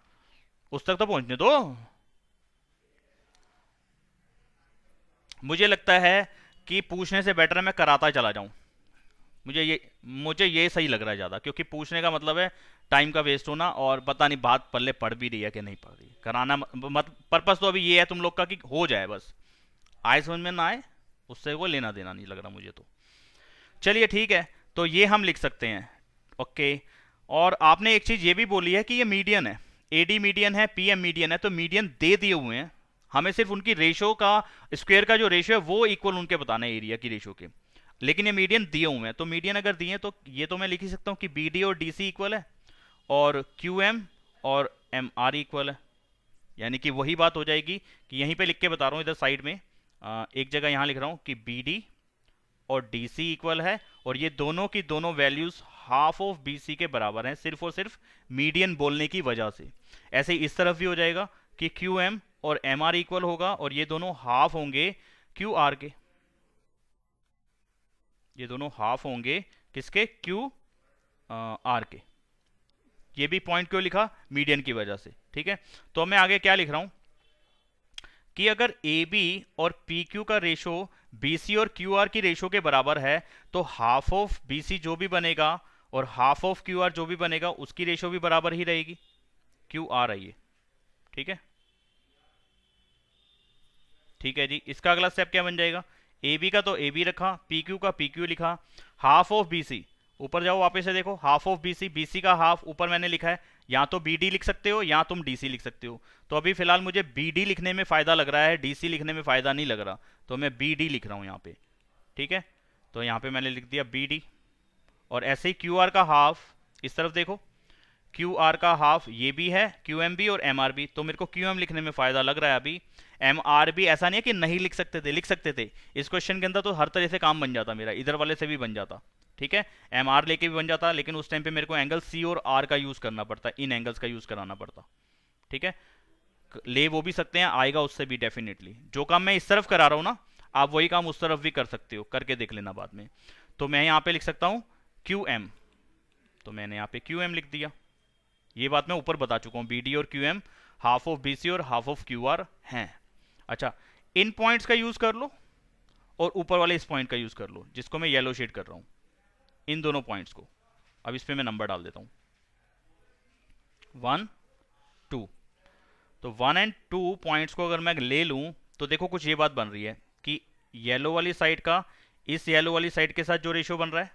उस तक तो पहुंचने दो। मुझे लगता है कि पूछने से बेटर है मैं कराता चला जाऊं। मुझे ये सही लग रहा है ज़्यादा, क्योंकि पूछने का मतलब है टाइम का वेस्ट होना, और पता नहीं बात पल्ले पड़ भी रही है कि नहीं पड़ रही। कराना मत, पर्पस तो अभी ये है तुम लोग का कि हो जाए बस, आए समझ में ना आए उससे कोई लेना देना नहीं लग रहा मुझे तो। चलिए ठीक है, तो ये हम लिख सकते हैं। ओके, और आपने एक चीज़ ये भी बोली है कि ये मीडियन है, एडी मीडियन है, पीएम मीडियन है, तो मीडियन दे दिए हुए हैं, हमें सिर्फ उनकी रेशो का, स्क्वायर का जो रेशो है वो इक्वल उनके बताना है एरिया की रेशो के। लेकिन ये मीडियन दिए हुए हैं, तो मीडियन अगर दिए हैं तो ये तो मैं लिख ही सकता हूँ कि बी डी और डी सी इक्वल है, और क्यू एम और एम आर इक्वल है। यानी कि वही बात हो जाएगी कि यहीं पे लिख के बता रहा हूँ इधर साइड में, एक जगह यहाँ लिख रहा हूँ कि बी डी और डी सी इक्वल है, और ये दोनों की दोनों values half of B C के बराबर हैं, सिर्फ और सिर्फ मीडियन बोलने की वजह से। ऐसे ही इस तरफ भी हो जाएगा कि क्यू एम और एम आर इक्वल होगा, और ये दोनों हाफ होंगे क्यू आर के, ये दोनों हाफ होंगे किसके? क्यू आर के। ये भी पॉइंट क्यों लिखा? मीडियन की वजह से। ठीक है, तो मैं आगे क्या लिख रहा हूं कि अगर ए बी और पी क्यू का रेशो बी सी और क्यू आर की रेशो के बराबर है, तो हाफ ऑफ बी सी जो भी बनेगा और हाफ ऑफ क्यू आर जो भी बनेगा उसकी रेशो भी बराबर ही रहेगी, क्यू आर है ये। ठीक है, ठीक है जी। इसका अगला स्टेप क्या बन जाएगा? ए बी का तो ए बी रखा, पी क्यू का पी क्यू लिखा, हाफ ऑफ बी सी, ऊपर जाओ वापस से देखो, हाफ ऑफ बी सी का हाफ ऊपर मैंने लिखा है, या तो बी डी लिख सकते हो या तुम डी सी लिख सकते हो। तो अभी फिलहाल मुझे बी डी लिखने में फायदा लग रहा है, डी सी लिखने में फायदा नहीं लग रहा, तो मैं बी डी लिख रहा हूं यहाँ पे। ठीक है, तो यहाँ पे मैंने लिख दिया बी डी, और ऐसे ही क्यू आर का हाफ, इस तरफ देखो क्यू आर का हाफ ये भी है, क्यू एम बी और एम आर बी, तो मेरे को क्यू एम लिखने में फायदा लग रहा है अभी। एम आर बी ऐसा नहीं है कि नहीं लिख सकते थे, लिख सकते थे, इस क्वेश्चन के अंदर तो हर तरह से काम बन जाता मेरा, इधर वाले से भी बन जाता। ठीक है, एम आर लेके भी बन जाता, लेकिन उस टाइम पे मेरे को एंगल सी और आर का यूज करना पड़ता, इन एंगल्स का यूज कराना पड़ता। ठीक है, ले वो भी सकते हैं, आएगा उससे भी डेफिनेटली। जो काम मैं इस तरफ करा रहा हूं ना, आप वही काम उस तरफ भी कर सकते हो, करके देख लेना बाद में। तो मैं यहाँ पे लिख सकता हूँ क्यू एम, तो मैंने यहाँ पे क्यू एम लिख दिया। ये बात मैं ऊपर बता चुका हूं, बी डी और Q M half of B C और हाफ ऑफ क्यू आर हैं। अच्छा, इन पॉइंट्स का यूज कर लो और ऊपर वाले इस पॉइंट का यूज कर लो, जिसको मैं येलो शेड कर रहा हूं, इन दोनों पॉइंट्स को। अब इस पे मैं नंबर डाल देता हूं, 1 2। तो 1 एंड 2 पॉइंट्स को अगर मैं ले लूं तो देखो कुछ ये बात बन रही है कि येलो वाली साइड का इस येलो वाली साइड के साथ जो रेशियो बन रहा है,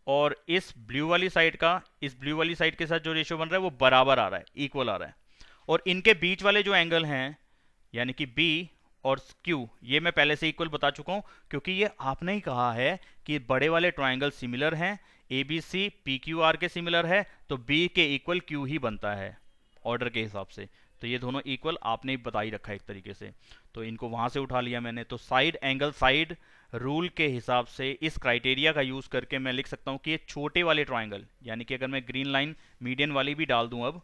और इस ब्लू वाली साइड का इस ब्लू वाली साइड के साथ जो रेशियो बन रहा है वो बराबर आ रहा है, इक्वल आ रहा है। और इनके बीच वाले जो एंगल हैं, यानी कि बी और क्यू, ये मैं पहले से इक्वल बता चुका हूं, क्योंकि ये आपने ही कहा है कि बड़े वाले ट्राइंगल सिमिलर हैं, A B C P Q R के सिमिलर है, तो बी के इक्वल क्यू ही बनता है ऑर्डर के हिसाब से। तो ये दोनों इक्वल आपने ही बता ही रखा है एक तरीके से। तो इनको वहां से उठा लिया मैंने। तो साइड एंगल साइड रूल के हिसाब से इस क्राइटेरिया का यूज करके मैं लिख सकता हूं कि ये छोटे वाले ट्राइंगल, यानी कि अगर मैं ग्रीन लाइन मीडियन वाली भी डाल दूं अब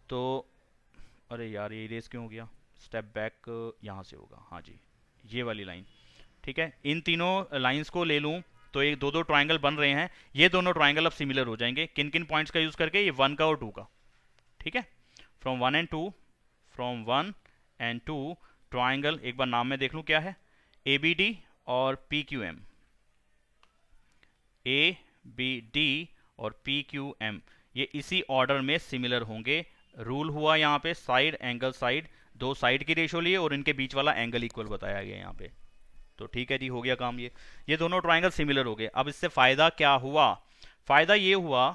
तो, अरे यार ये इरेज क्यों हो गया, स्टेप बैक यहाँ से होगा, हाँ जी ये वाली लाइन, ठीक है। इन तीनों लाइंस को ले लूं तो एक दो दो ट्राइंगल बन रहे हैं, ये दोनों ट्राइंगल अब सिमिलर हो जाएंगे। किन किन पॉइंट्स का यूज करके, ये 1 का और 2 का, ठीक है। From 1 and 2, from 1 and 2 triangle, एक बार नाम में देख लूं क्या है, ABD और PQM, ABD और PQM, ये इसी ऑर्डर में सिमिलर होंगे। रूल हुआ यहाँ पे साइड एंगल साइड, दो साइड की रेशो लिए और इनके बीच वाला एंगल इक्वल बताया गया यहाँ पे। तो ठीक है जी, हो गया काम। ये दोनों ट्राइंगल सिमिलर हो गए। अब इससे फायदा क्या हुआ, फायदा ये हुआ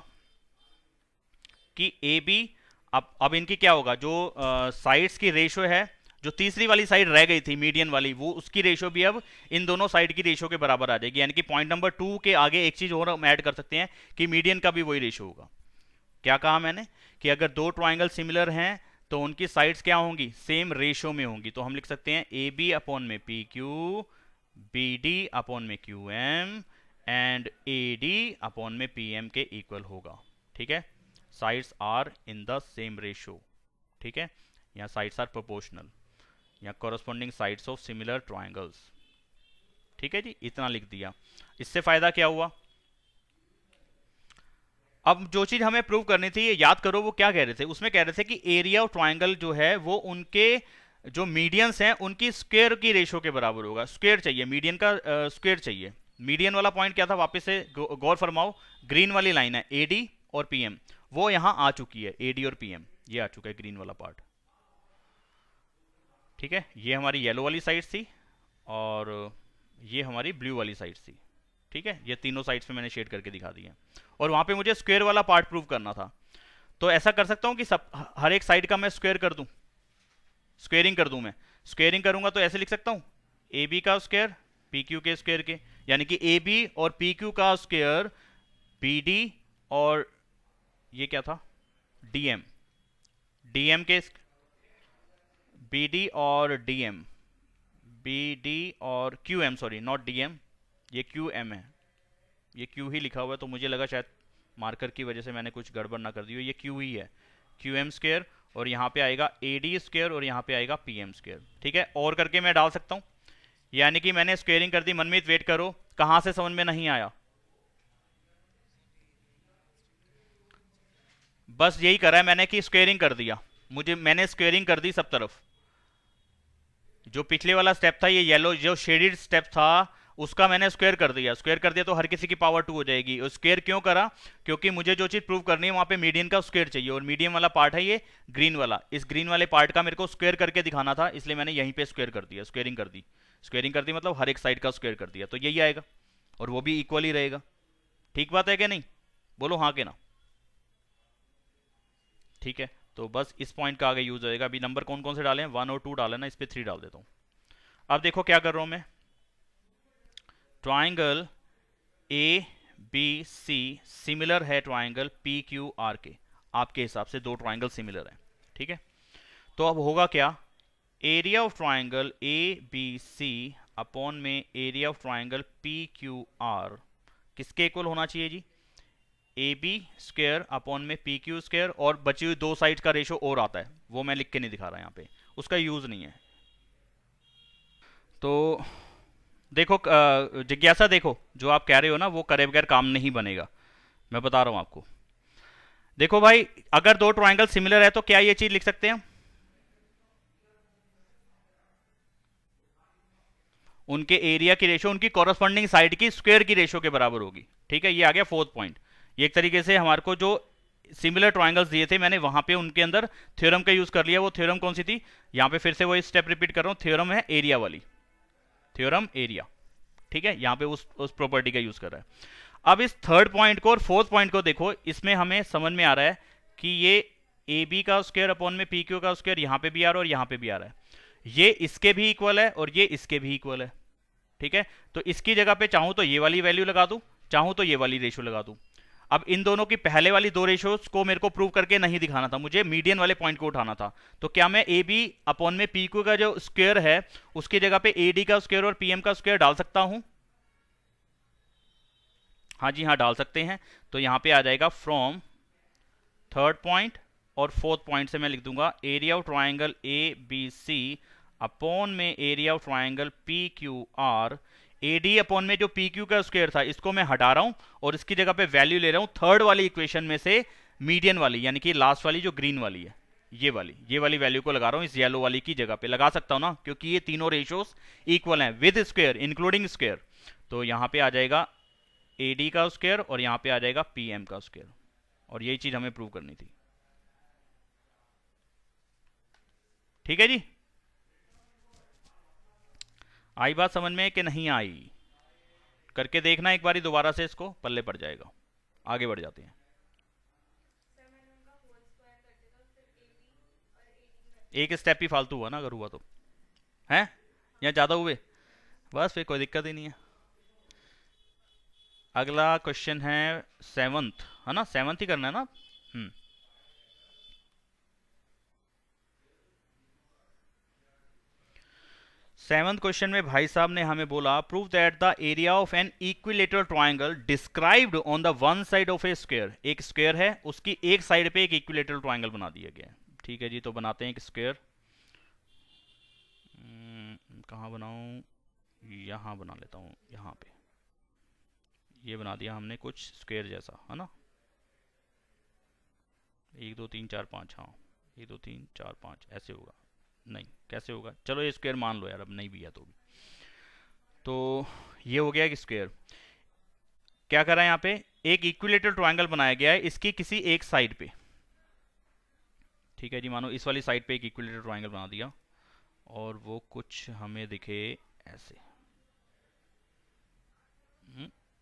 कि AB, अब इनकी क्या होगा, जो साइड्स की रेशो है, जो तीसरी वाली साइड रह गई थी मीडियन वाली, वो उसकी रेशो भी अब इन दोनों साइड की रेशो के बराबर आ जाएगी। यानी कि पॉइंट नंबर 2 के आगे एक चीज और हम ऐड कर सकते हैं कि मीडियन का भी वही रेशो होगा। क्या कहा मैंने कि अगर दो ट्राइंगल सिमिलर हैं तो उनकी साइड्स क्या होंगी, सेम रेशो में होंगी। तो हम लिख सकते हैं AB अपॉन में PQ, BD अपॉन में QM एंड AD अपॉन में PM के इक्वल होगा, ठीक है। Sides are in the same ratio, ठीक है। यहाँ साइड्स आर प्रोपोर्शनल, या corresponding sides of similar triangles, ठीक है जी, इतना लिख दिया। इससे फायदा क्या हुआ, अब जो चीज हमें प्रूव करनी थी, ये याद करो वो क्या कह रहे थे, उसमें कह रहे थे कि एरिया ऑफ ट्राइंगल जो है वो उनके जो मीडियंस हैं उनकी स्क्वायर की रेशो के बराबर होगा। स्क्वायर चाहिए, मीडियन का स्क्वायर चाहिए। मीडियन वाला पॉइंट क्या था, वापस से गौर फरमाओ, ग्रीन वाली लाइन है AD और PM, वो यहां आ चुकी है, AD और PM ये आ चुका है ग्रीन वाला पार्ट, ठीक है। ये हमारी येलो वाली साइड थी और ये हमारी ब्लू वाली साइड थी, ठीक है। ये तीनों साइड्स पे मैंने शेड करके दिखा दिया और वहां पे मुझे स्क्वायर वाला पार्ट प्रूव करना था। तो ऐसा कर सकता हूं कि सब हर एक साइड का मैं स्क्वायर कर दूं, स्क्वेयरिंग कर दूं। मैं स्क्वेयरिंग करूंगा तो ऐसे लिख सकता हूं, AB का स्क्वायर PQ के स्क्वायर के, यानी कि AB और PQ का स्क्वायर BD और ये क्या था DM के, BD और DM, BD और QM, सॉरी नॉट DM, ये QM है, ये Q ही लिखा हुआ है तो मुझे लगा शायद मार्कर की वजह से मैंने कुछ गड़बड़ ना कर दी हो, ये Q ही है, QM स्क्वायर, और यहाँ पे आएगा AD स्क्वायर और यहाँ पे आएगा PM स्क्वायर, ठीक है। और करके मैं डाल सकता हूँ, यानी कि मैंने स्क्वेयरिंग कर दी। मनमीत वेट करो, कहां से समझ में नहीं आया, बस यही करा है मैंने कि स्क्वेयरिंग कर दिया, मैंने स्क्वेयरिंग कर दी सब तरफ। जो पिछले वाला स्टेप था, ये येलो जो शेडेड स्टेप था, उसका मैंने स्क्वायर कर दिया। स्क्वायर कर दिया तो हर किसी की पावर 2 हो जाएगी। और स्क्वायर क्यों करा, क्योंकि मुझे जो चीज प्रूव करनी है वहां पे मीडियन का स्क्वायर चाहिए, और मीडियन वाला पार्ट है ये ग्रीन वाला, इस ग्रीन वाले पार्ट का मेरे को स्क्वायर करके दिखाना था, इसलिए मैंने यहीं पे स्क्वायर कर दिया, स्क्वेयरिंग कर दी। स्क्वेयरिंग कर दी मतलब हर एक साइड का स्क्वायर कर दिया, तो यही आएगा और वो भी इक्वल ही रहेगा। ठीक बात है कि नहीं, बोलो हाँ के ना। ठीक है, तो बस इस पॉइंट का आगे यूज होएगा। अभी नंबर कौन कौन से डाले हैं, 1 और 2 डाले ना, इस पर 3 डाल देता हूं। अब देखो क्या कर रहा हूं मैं, ट्राइंगल ABC सिमिलर है ट्राइंगल PQR के, आपके हिसाब से दो ट्राइंगल सिमिलर हैं, ठीक है। तो अब होगा क्या, area of triangle ABC upon में एरिया ऑफ ट्राइंगल PQR किसके इक्वल होना चाहिए जी, AB स्क्वायर अपॉन में PQ स्क्वायर, और बची हुई दो साइड का रेशो और आता है, वो मैं लिख के नहीं दिखा रहा यहाँ पे, उसका यूज नहीं है। तो देखो जिज्ञासा, देखो जो आप कह रहे हो ना वो करे बगैर काम नहीं बनेगा, मैं बता रहा हूं आपको। देखो भाई, अगर दो ट्राइंगल सिमिलर है तो क्या ये चीज लिख सकते हैं, उनके एरिया की रेशो उनकी कॉरस्पॉन्डिंग साइड की स्क्वायर की रेशो के बराबर होगी, ठीक है। ये आ गया फोर्थ पॉइंट। ये एक तरीके से हमारे को जो सिमिलर ट्राइंगल्स दिए थे मैंने वहां पे उनके अंदर थ्योरम का यूज कर लिया। वो थ्योरम कौन सी थी, यहां पे फिर से वही स्टेप रिपीट कर रहा हूं, थ्योरम है एरिया वाली, थ्योरम एरिया, ठीक है। यहां पे उस प्रॉपर्टी का यूज कर रहा है। अब इस थर्ड पॉइंट को और फोर्थ पॉइंट को देखो, इसमें हमें समझ में आ रहा है कि ये AB का स्क्वायर अपॉन में PQ का स्क्वायर यहां पे भी आ रहा है और यहां पे भी आ रहा है, ये इसके भी इक्वल है और ये इसके भी इक्वल है, ठीक है। तो इसकी जगह पे चाहूं तो ये वाली वैल्यू लगा दूं, चाहूं तो ये वाली रेशो लगा दूं। अब इन दोनों की पहले वाली दो रेशियोज को मेरे को प्रूव करके नहीं दिखाना था, मुझे मीडियन वाले पॉइंट को उठाना था। तो क्या मैं ए बी अपॉन में पी क्यू का जो स्क्वायर है उसकी जगह पे ए डी का स्क्वायर और पी एम का स्क्वायर डाल सकता हूं? हाँ जी हाँ, डाल सकते हैं। तो यहां पे आ जाएगा फ्रॉम थर्ड पॉइंट और फोर्थ पॉइंट से मैं लिख दूंगा area of triangle A B C upon में area of triangle P Q R. A D upon में जो पी क्यू का स्क्वायर था इसको मैं हटा रहा हूं और इसकी जगह पे वैल्यू ले रहा हूं थर्ड वाली इक्वेशन में से मीडियन वाली, यानी कि लास्ट वाली जो ग्रीन वाली है, ये वाली वैल्यू को लगा रहा हूं इस येलो वाली की जगह पे। लगा सकता हूं ना, क्योंकि ये तीनों रेशियोज इक्वल हैं विद स्क्वायर इंक्लूडिंग स्क्वायर। तो यहां पे आ जाएगा ए डी का स्क्वायर और यहां पे आ जाएगा पी एम का स्क्वायर, और यही चीज हमें प्रूव करनी थी। ठीक है जी, आई बात समझ में कि नहीं आई? करके देखना एक बारी दोबारा से, इसको पल्ले पड़ जाएगा। आगे बढ़ जाते हैं। एक स्टेप ही फालतू हुआ ना, अगर हुआ तो है या ज्यादा हुए, बस फिर कोई दिक्कत ही नहीं है। अगला क्वेश्चन है सेवंथ, है ना? सेवंथ ही करना है ना? सेवंथ क्वेश्चन में भाई साहब ने हमें बोला prove that the area of an equilateral triangle described on the one side of a square. एक स्क्वायर है, उसकी एक साइड पे एक इक्विलेटरल ट्राइंगल बना दिया गया है। ठीक है जी, तो बनाते हैं एक स्क्वायर। कहाँ बनाऊं? यहां बना लेता हूं, यहां पे ये बना दिया हमने कुछ स्क्वायर जैसा, है ना? 1 2 3 4 5, हाँ 1 2 3 4 5 ऐसे होगा। नहीं, कैसे होगा? चलो ये स्क्वायर मान लो यार, अब नहीं भी है तो भी। तो ये हो गया एक स्क्वायर। क्या करा है यहाँ पे? एक इक्विलेटरल ट्रायंगल बनाया गया है इसकी किसी एक साइड पे। ठीक है जी, मानो इस वाली साइड पे एक इक्विलेटरल ट्रायंगल बना दिया और वो कुछ हमें दिखे ऐसे।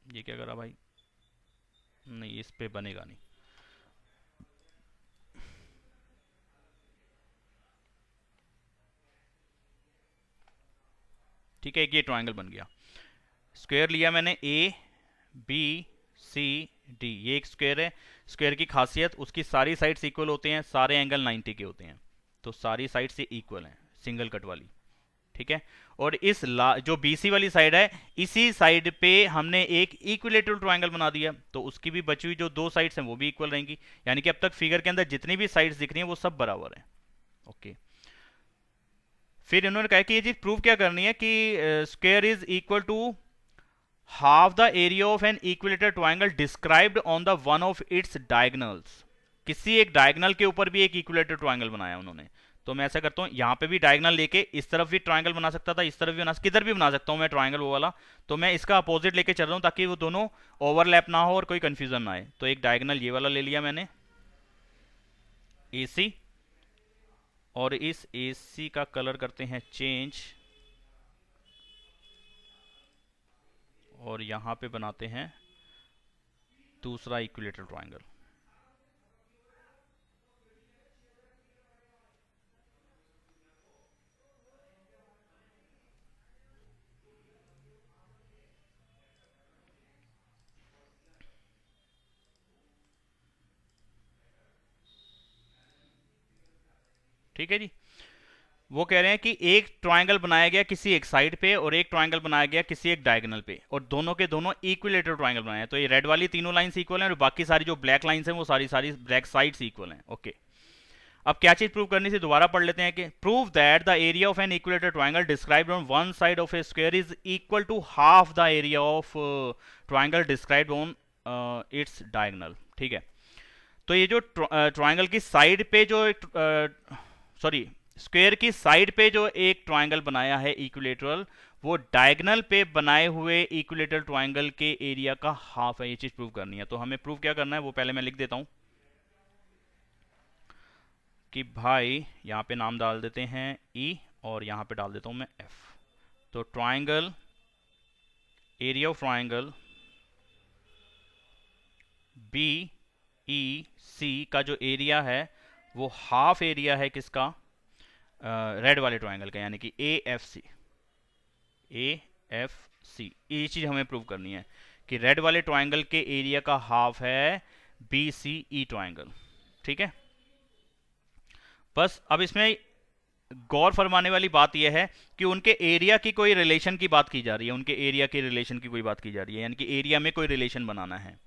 ये क्या करा भाई? नहीं, इस पे बनेगा नहीं। ठीक है, एक ये ट्रायंगल बन गया। स्क्वायर लिया मैंने ए बी सी डी, ये एक स्क्वायर है। स्क्वायर की खासियत उसकी सारी साइड्स इक्वल होते हैं, सारे एंगल 90 के होते हैं, तो सारी साइड्स ये इक्वल हैं सिंगल कट वाली। ठीक है, और इस जो बीसी वाली साइड है इसी साइड पे हमने एक इक्विलेटरल ट्रायंगल बना दिया, तो उसकी भी बची हुई जो दो साइड्स हैं वो भी इक्वल रहेंगी। यानी कि अब तक फिगर के अंदर जितनी भी साइड्स दिख रही हैं वो सब बराबर हैं। ओके, फिर इन्होंने कहा कि ये चीज प्रूव क्या करनी है कि square is equal to half the area of an equilateral triangle described on the one of its diagonals. किसी एक डायगोनल के ऊपर भी एक इक्विलेटरल ट्रायंगल बनाया उन्होंने। तो मैं ऐसा करता हूं, यहां पे भी डायगोनल लेके इस तरफ भी ट्रायंगल बना सकता था, इस तरफ भी बना, किधर भी बना सकता हूं मैं ट्रायंगल वो वाला। तो मैं इसका अपोजिट लेके चल रहा हूं ताकि वो दोनों ओवरलैप ना हो और कोई कंफ्यूजन ना आए। तो एक डायगोनल ये वाला ले लिया मैंने, AC, और इस AC का कलर करते हैं चेंज, और यहां पे बनाते हैं दूसरा इक्विलेटरल ट्रायंगल। ठीक है जी, वो कह रहे हैं कि एक ट्रायंगल बनाया गया किसी एक साइड पे और एक ट्रायंगल बनाया गया किसी एक डायगोनल पे, और दोनों के दोनों इक्विलेटरल ट्रायंगल बनाए हैं। तो ये रेड वाली तीनों लाइंस इक्वल हैं और बाकी सारी जो ब्लैक लाइंस हैं वो सारी सारी ब्लैक साइड्स इक्वल हैं। ओके, अब क्या चीज प्रूव करनी थी, दोबारा पढ़ लेते हैं कि prove that the area of an equilateral triangle described on one side of a square is equal to half the area of triangle described on its diagonal. ठीक है, तो ये जो ट्रायंगल की साइड पे जो सॉरी स्क्वायर की side पे जो एक ट्रायंगल बनाया है इक्विलेटरल, वो डायगोनल पे बनाए हुए इक्विलेटरल ट्रायंगल के एरिया का हाफ है। ये चीज प्रूव करनी है। तो हमें प्रूव क्या करना है वो पहले मैं लिख देता हूं कि भाई यहां पे नाम डाल देते हैं E और यहां पे डाल देता हूं मैं F। तो triangle, area of triangle BEC का जो एरिया है वो हाफ एरिया है किसका? रेड वाले ट्रायंगल का, यानी कि AFC। ये चीज हमें प्रूव करनी है कि रेड वाले ट्राइंगल के एरिया का हाफ है बी सी ई ट्राइंगल। ठीक है, बस अब इसमें गौर फरमाने वाली बात यह है कि उनके एरिया की कोई रिलेशन की बात की जा रही है, उनके एरिया की रिलेशन की कोई बात की जा रही है, यानी कि एरिया में कोई रिलेशन बनाना है।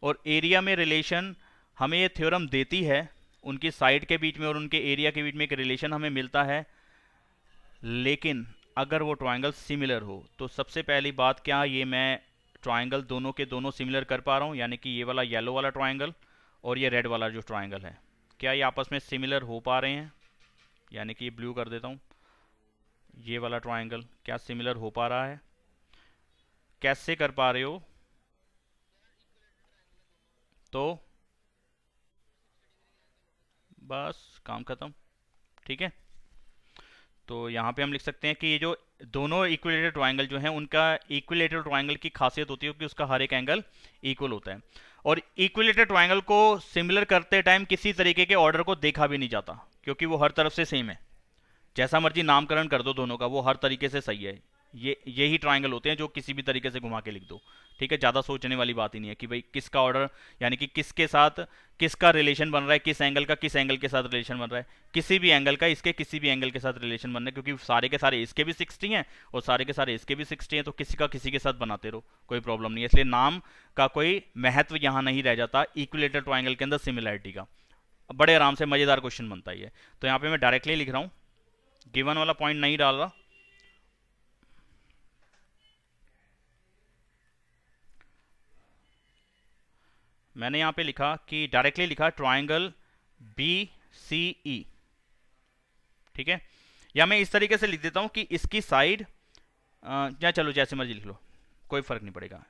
और एरिया में रिलेशन हमें ये थ्योरम देती है, उनकी साइड के बीच में और उनके एरिया के बीच में एक रिलेशन हमें मिलता है। लेकिन अगर वो ट्राइंगल सिमिलर हो तो सबसे पहली बात, क्या ये मैं ट्राइंगल दोनों के दोनों सिमिलर कर पा रहा हूँ, यानी कि ये वाला येलो वाला ट्राइंगल और ये रेड वाला जो ट्राइंगल है, क्या ये आपस में सिमिलर हो पा रहे हैं? यानी कि ये ब्लू कर देता हूँ, ये वाला ट्राइंगल क्या सिमिलर हो पा रहा है? कैसे कर पा रहे हो? तो बस काम खत्म। ठीक है, तो यहाँ पे हम लिख सकते हैं कि ये जो दोनों इक्विलेटरल ट्राइंगल जो हैं, उनका इक्विलेटरल ट्राइंगल की खासियत होती है कि उसका हर एक एंगल इक्वल होता है। और इक्विलेटरल ट्राइंगल को सिमिलर करते टाइम किसी तरीके के ऑर्डर को देखा भी नहीं जाता, क्योंकि वो हर तरफ से सेम है। जैसा मर्जी नामकरण कर दो दोनों का, वो हर तरीके से सही है। यही ट्राइंगल होते हैं जो किसी भी तरीके से घुमा के लिख दो। ठीक है, ज़्यादा सोचने वाली बात ही नहीं है कि भाई किसका ऑर्डर, यानी कि किसके साथ किसका रिलेशन बन रहा है, किस एंगल का किस एंगल के साथ रिलेशन बन रहा है। किसी भी एंगल का इसके किसी भी एंगल के साथ रिलेशन बन रहा है, क्योंकि सारे के सारे इसके भी 60 हैं और सारे के सारे इसके भी 60 हैं, तो किसी का किसी के साथ बनाते रहो, कोई प्रॉब्लम नहीं है। इसलिए नाम का कोई महत्व यहाँ नहीं रह जाता इक्विलेटरल ट्राइंगल के अंदर सिमिलैरिटी का। बड़े आराम से मज़ेदार क्वेश्चन बनता ही है। तो यहाँ पे मैं डायरेक्टली लिख रहा हूँ, गिवन वाला पॉइंट नहीं डाल रहा। मैंने यहां पे लिखा कि डायरेक्टली लिखा ट्राइंगल बी सी ई। ठीक है, या मैं इस तरीके से लिख देता हूं कि इसकी साइड, या चलो जैसे मर्जी लिख लो, कोई फर्क नहीं पड़ेगा।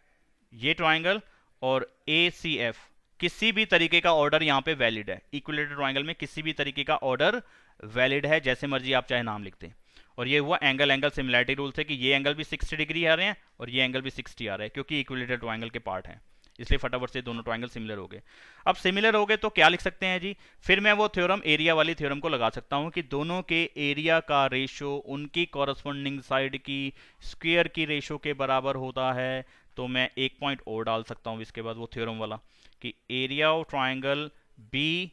ये ट्राइंगल और ए सी एफ किसी भी तरीके का ऑर्डर यहां पे वैलिड है। इक्विलेटरल ट्राइंगल में किसी भी तरीके का ऑर्डर वैलिड है, जैसे मर्जी आप चाहे नाम लिखते हैं। और ये हुआ एंगल एंगल सिमिलैरिटी रूल से कि ये एंगल भी 60 डिग्री आ रहे हैं और ये एंगल भी 60 आ रहा है, क्योंकि इक्विलेटरल ट्राइंगल के पार्ट हैं, इसलिए फटाफट से दोनों ट्राइंगल सिमिलर हो गए। अब सिमिलर हो गए तो क्या लिख सकते हैं जी? फिर मैं वो थ्योरम, एरिया वाली थ्योरम को लगा सकता हूं कि दोनों के एरिया का रेशो उनकी कॉरस्पॉन्डिंग साइड की स्क्वायर की रेशो के बराबर होता है। तो मैं एक पॉइंट और डाल सकता हूं इसके बाद, वो थ्योरम वाला, कि area of triangle B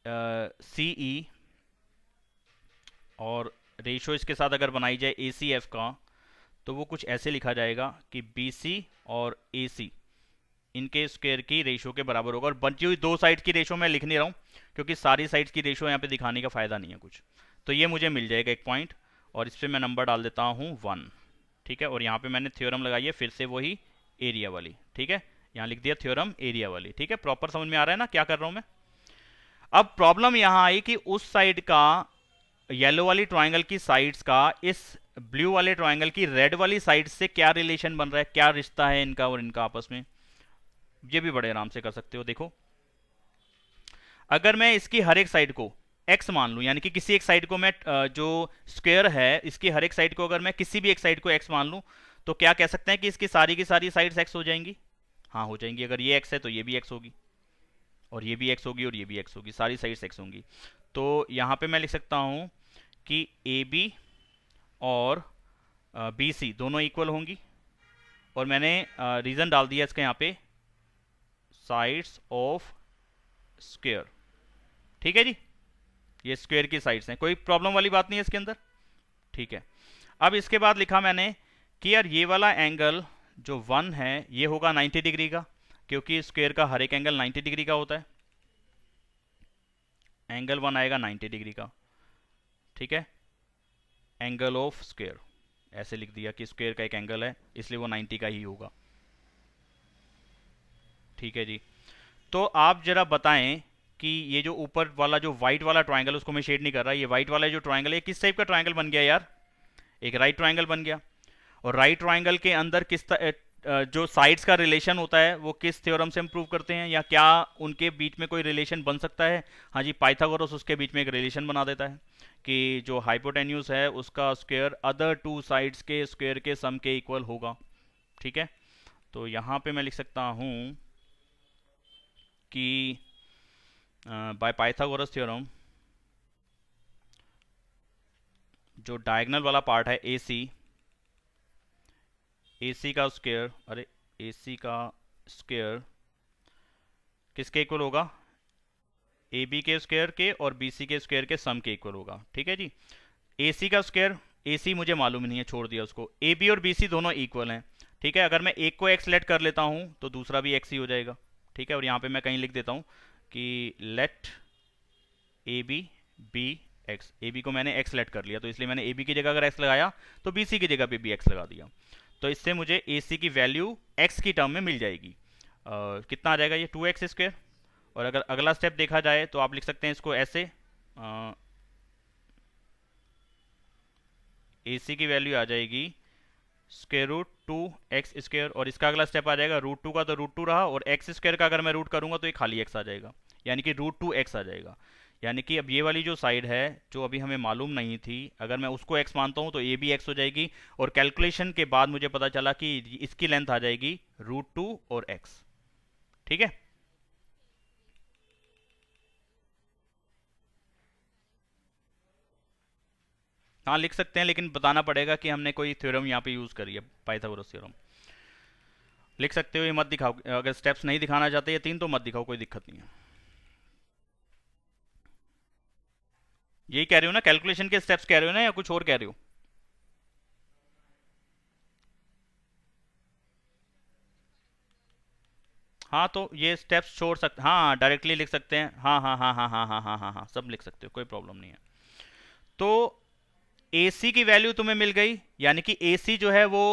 C E और रेशो इसके साथ अगर बनाई जाए ए सी एफ का, तो वो कुछ ऐसे लिखा जाएगा कि बी सी और ए सी इनके स्क्वायर की रेशो के बराबर होगा। और बची हुई दो साइड की रेशो मैं लिख नहीं रहा हूँ, क्योंकि सारी साइड्स की रेशो यहाँ पे दिखाने का फायदा नहीं है कुछ। तो ये मुझे मिल जाएगा एक पॉइंट, और इस पर मैं नंबर डाल देता हूँ 1। ठीक है, और यहाँ पे मैंने थ्योरम लगाई है फिर से वही एरिया वाली। ठीक है, यहाँ लिख दिया थ्योरम एरिया वाली। ठीक है, प्रॉपर समझ में आ रहा है ना क्या कर रहा हूँ मैं? अब प्रॉब्लम यहाँ आई कि उस साइड का, येलो वाली ट्राइंगल की साइड्स का इस ब्लू वाले ट्राइंगल की रेड वाली साइड से क्या रिलेशन बन रहा है, क्या रिश्ता है इनका और इनका आपस में। ये भी बड़े आराम से कर सकते हो। देखो, अगर मैं इसकी हर एक साइड को x मान लूं, यानी कि किसी एक साइड को मैं, जो स्क्वायर है इसकी हर एक साइड को अगर मैं किसी भी एक साइड को x मान लूं, तो क्या कह सकते हैं कि इसकी सारी की सारी साइड्स x हो जाएंगी? हाँ, हो जाएंगी। अगर ये x है तो ये भी x होगी, और ये भी x होगी, और ये भी x होगी, सारी साइड्स x होंगी। तो यहाँ पे मैं लिख सकता हूँ कि ए बी और बी सी दोनों इक्वल होंगी, और मैंने रीज़न डाल दिया इसका यहाँ पे, साइड्स ऑफ स्क्वायर। ठीक है जी, ये स्क्वायर की साइड्स हैं, कोई प्रॉब्लम वाली बात नहीं है इसके अंदर। ठीक है, अब इसके बाद लिखा मैंने कि यार ये वाला एंगल जो 1 है ये होगा 90 डिग्री का, क्योंकि स्क्वायर का हर एक एंगल 90 डिग्री का होता है। एंगल 1 आएगा 90 डिग्री का। ठीक है, एंगल ऑफ स्क्वायर ऐसे लिख दिया कि स्क्वायर का एक एंगल है, इसलिए वो 90 का ही होगा। ठीक है जी, तो आप जरा बताएं कि ये जो ऊपर वाला जो व्हाइट वाला ट्राइंगल, उसको मैं शेड नहीं कर रहा, ये व्हाइट वाला जो ट्राइंगल है किस टाइप का ट्राइंगल बन गया यार? एक राइट ट्राइंगल बन गया। और राइट ट्राइंगल के अंदर जो साइड्स का रिलेशन होता है वो किस थ्योरम से हम प्रूव करते हैं, या क्या उनके बीच में कोई रिलेशन बन सकता है? हाँ जी, पाइथागोरस उसके बीच में एक रिलेशन बना देता है कि जो हाइपोटेन्यूज है उसका स्क्वायर अदर टू साइड्स के स्क्वायर के सम के इक्वल होगा। ठीक है, तो यहाँ पे मैं लिख सकता हूँ कि बाय पाइथागोरस थ्योरम जो डायगोनल वाला पार्ट है ए सी का स्क्वायर, अरे ए सी का स्क्वायर किसके इक्वल होगा, ए बी के स्क्वायर के और बी सी के स्क्वायर के सम के इक्वल होगा। ठीक है जी। ए सी का स्क्वायर, ए सी मुझे मालूम नहीं है, छोड़ दिया उसको। ए बी और बी सी दोनों इक्वल हैं। ठीक है, अगर मैं एक को एक्स लेट कर लेता हूं तो दूसरा भी एक्स ही हो जाएगा। ठीक है, और यहाँ पे मैं कहीं लिख देता हूँ कि let A B B X. A B को मैंने एक्स लेट कर लिया, तो इसलिए मैंने ए बी की जगह अगर एक्स लगाया तो बी सी की जगह पे भी एक्स लगा दिया। तो इससे मुझे ए सी की वैल्यू एक्स की टर्म में मिल जाएगी। कितना आ जाएगा ये, 2x स्क्वायर। और अगर अगला स्टेप देखा जाए तो आप लिख सकते हैं इसको ऐसे, ए सी की वैल्यू आ जाएगी स्क्वायर रूट 2x स्क्वायर, और इसका अगला स्टेप आ जाएगा रूट 2 का, तो रूट 2 रहा, और एक्स स्क्वायर का अगर मैं रूट करूंगा तो ये खाली x आ जाएगा, यानी कि रूट 2x आ जाएगा। यानी कि अब ये वाली जो साइड है जो अभी हमें मालूम नहीं थी, अगर मैं उसको x मानता हूं तो ये भी x हो जाएगी, और कैलकुलेशन के बाद मुझे पता चला कि इसकी लेंथ आ जाएगी रूट 2 और x। ठीक है, हाँ लिख सकते हैं, लेकिन बताना पड़ेगा कि हमने कोई थ्योरम यहाँ पे यूज करी है, पाइथागोरस थ्योरम। लिख सकते हो, ये मत दिखाओ, अगर स्टेप्स नहीं दिखाना चाहते ये 3 तो मत दिखाओ, कोई दिक्कत नहीं है। यही कह रहे हो ना, कैलकुलेशन के स्टेप्स कह रहे हो ना, या कुछ और कह रहे हो? हाँ तो ये स्टेप्स छोड़ सकते, हाँ डायरेक्टली लिख सकते हैं, हाँ हाँ हाँ हाँ हाँ हाँ हाँ हाँ हाँ, सब लिख सकते हो, कोई प्रॉब्लम नहीं है। तो AC की वैल्यू तुम्हें मिल गई, यानी कि AC जो है वो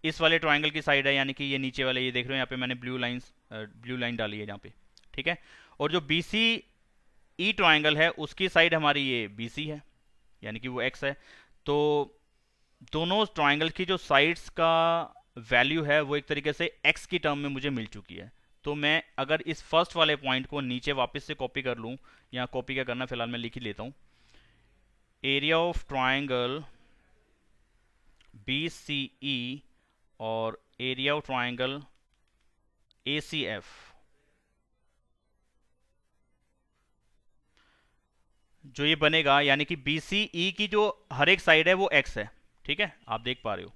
इस वाले ट्राइंगल की साइड है, यानी कि ये नीचे वाले, ये देख रहे हो यहाँ पे मैंने ब्लू लाइन डाली है यहाँ पे। ठीक है, और जो BC ई ट्राइंगल है उसकी साइड हमारी ये BC है, यानी कि वो x है। तो दोनों ट्राइंगल की जो साइड्स का वैल्यू है वो एक तरीके से x की टर्म में मुझे मिल चुकी है। तो मैं अगर इस फर्स्ट वाले पॉइंट को नीचे वापस से कॉपी कर लूँ, या कॉपी क्या करना, फिलहाल मैं लिख ही लेता हूँ, एरिया ऑफ ट्राइंगल BCE और एरिया ऑफ ट्राइंगल ACF, जो ये बनेगा, यानी कि BCE की जो हर एक साइड है वो x है। ठीक है, आप देख पा रहे हो,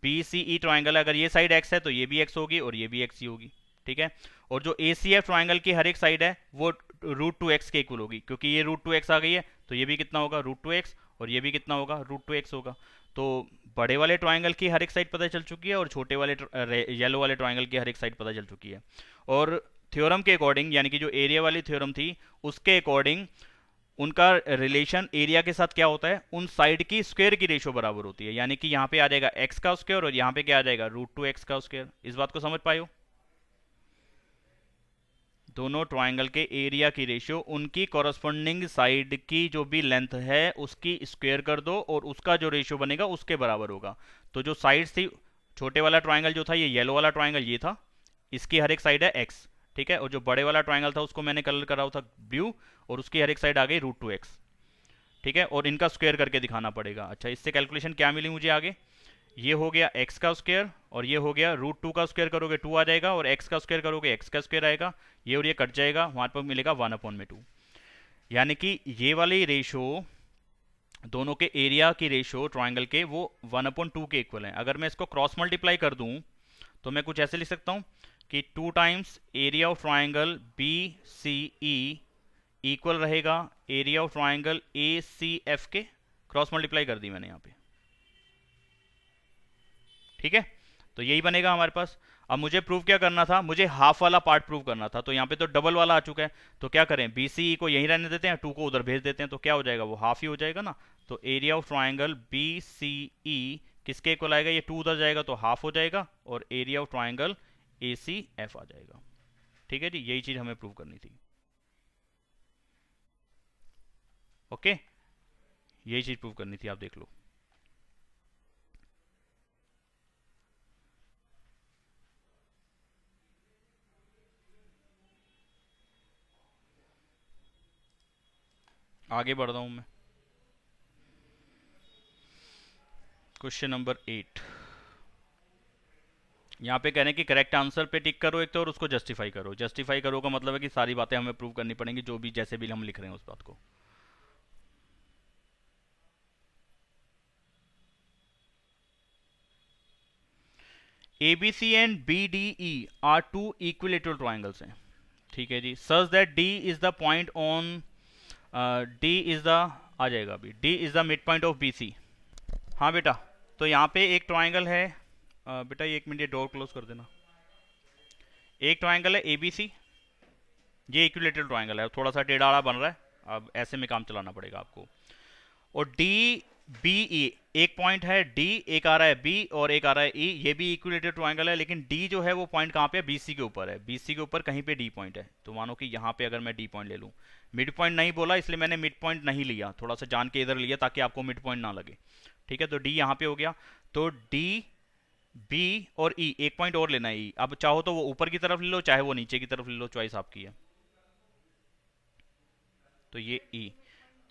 BCE ट्राइंगल अगर ये साइड x है तो ये भी x होगी और ये भी x ही होगी। ठीक है, और जो ACF ट्राइंगल की हर एक साइड है वो रूट 2x के इक्वल होगी, क्योंकि ये रूट 2x आ गई है, तो ये भी कितना होगा, रूट 2x, और ये भी कितना होगा, रूट 2x होगा। तो बड़े वाले ट्राइंगल की हर एक साइड पता चल चुकी है, और छोटे वाले येलो वाले ट्राइंगल की हर एक साइड पता चल चुकी है। और थ्योरम के अकॉर्डिंग, यानी कि जो एरिया वाली थ्योरम थी उसके अकॉर्डिंग उनका रिलेशन एरिया के साथ क्या होता है, उन साइड की स्क्वायर की रेशियो बराबर होती है, यानी कि यहाँ पे आ जाएगा x का स्क्वायर और यहाँ पे क्या आ जाएगा, रूट 2x का स्क्वायर। इस बात को समझ पाए हो? दोनों ट्राइंगल के एरिया की रेशियो उनकी कॉरस्पॉन्डिंग साइड की जो भी लेंथ है उसकी स्क्वायर कर दो, और उसका जो रेशियो बनेगा उसके बराबर होगा। तो जो साइड थी, छोटे वाला ट्राइंगल जो था, ये येलो वाला ट्राइंगल ये था, इसकी हर एक साइड है x। ठीक है, और जो बड़े वाला ट्राइंगल था उसको मैंने कलर करा हुआ था ब्लू, और उसकी हर एक साइड आ गई रूट 2x। ठीक है, और इनका स्क्वायर करके दिखाना पड़ेगा। अच्छा, इससे कैलकुलेशन क्या मिली मुझे आगे, ये हो गया x का स्क्वायर, और ये हो गया रूट 2 का स्क्वायर करोगे 2 आ जाएगा, और x का स्क्वायर करोगे x का स्क्वायर आएगा, ये और ये कट जाएगा, वहां पर मिलेगा 1/2। यानी कि ये वाली रेशो, दोनों के एरिया की रेशो ट्राइंगल के, वो 1/2 के इक्वल है। अगर मैं इसको क्रॉस मल्टीप्लाई कर दूं तो मैं कुछ ऐसे लिख सकता हूं कि 2 times area of triangle BCE equal रहेगा एरिया ऑफ ट्राइंगल ACF के। क्रॉस मल्टीप्लाई कर दी मैंने यहाँ पे। ठीक है, तो यही बनेगा हमारे पास। अब मुझे प्रूव क्या करना था, मुझे हाफ वाला पार्ट प्रूव करना था, तो यहाँ पे तो डबल वाला आ चुका है, तो क्या करें, BCE को यहीं रहने देते हैं, 2 को उधर भेज देते हैं, तो क्या हो जाएगा, वो हाफ ही हो जाएगा ना। तो एरिया ऑफ ट्राइंगल BCE किसके इक्वल आएगा, ये 2 उधर जाएगा तो हाफ हो जाएगा, और एरिया ऑफ ट्राइंगल ACF आ जाएगा। ठीक है जी, यही चीज हमें प्रूव करनी थी। ओके, यही चीज प्रूव करनी थी, आप देख लो। आगे बढ़ रहा हूं मैं, क्वेश्चन नंबर 8। यहाँ पे कह रहे हैं कि करेक्ट आंसर पे टिक करो एक तो, और उसको जस्टिफाई करो। जस्टिफाई करो का मतलब है कि सारी बातें हमें प्रूव करनी पड़ेंगी, जो भी जैसे भी हम लिख रहे हैं उस बात को। ABC and BDE are two equilateral triangles हैं, ठीक है जी। Such that D is the point on, D is the, आ जाएगा अभी, D is the mid point of BC। हाँ बेटा, तो यहाँ पे एक ट्राइंगल है, बेटा ये 1 मिनट ये डोर क्लोज कर देना। एक ट्राइंगल है ABC, ये इक्विलेटरल ट्राइंगल है, थोड़ा सा टेढ़ा बन रहा है, अब ऐसे में काम चलाना पड़ेगा आपको। और DBE एक पॉइंट है D, एक आ रहा है B और एक आ रहा है E, ये भी इक्विलेटरल ट्राइंगल है, लेकिन D जो है वो पॉइंट कहाँ पे है, BC के ऊपर है। BC के ऊपर कहीं पे D पॉइंट है, तो मानो कि यहाँ पे अगर मैं D पॉइंट ले लूँ, मिड पॉइंट नहीं बोला इसलिए मैंने मिड पॉइंट नहीं लिया, थोड़ा सा जान के इधर लिया ताकि आपको मिड पॉइंट ना लगे, ठीक है। तो D यहाँ पे हो गया, तो D B और E, एक पॉइंट और लेना है E। अब चाहो तो वो ऊपर की तरफ ले लो, चाहे वो नीचे की तरफ ले लो, चॉइस आपकी है। तो ये E,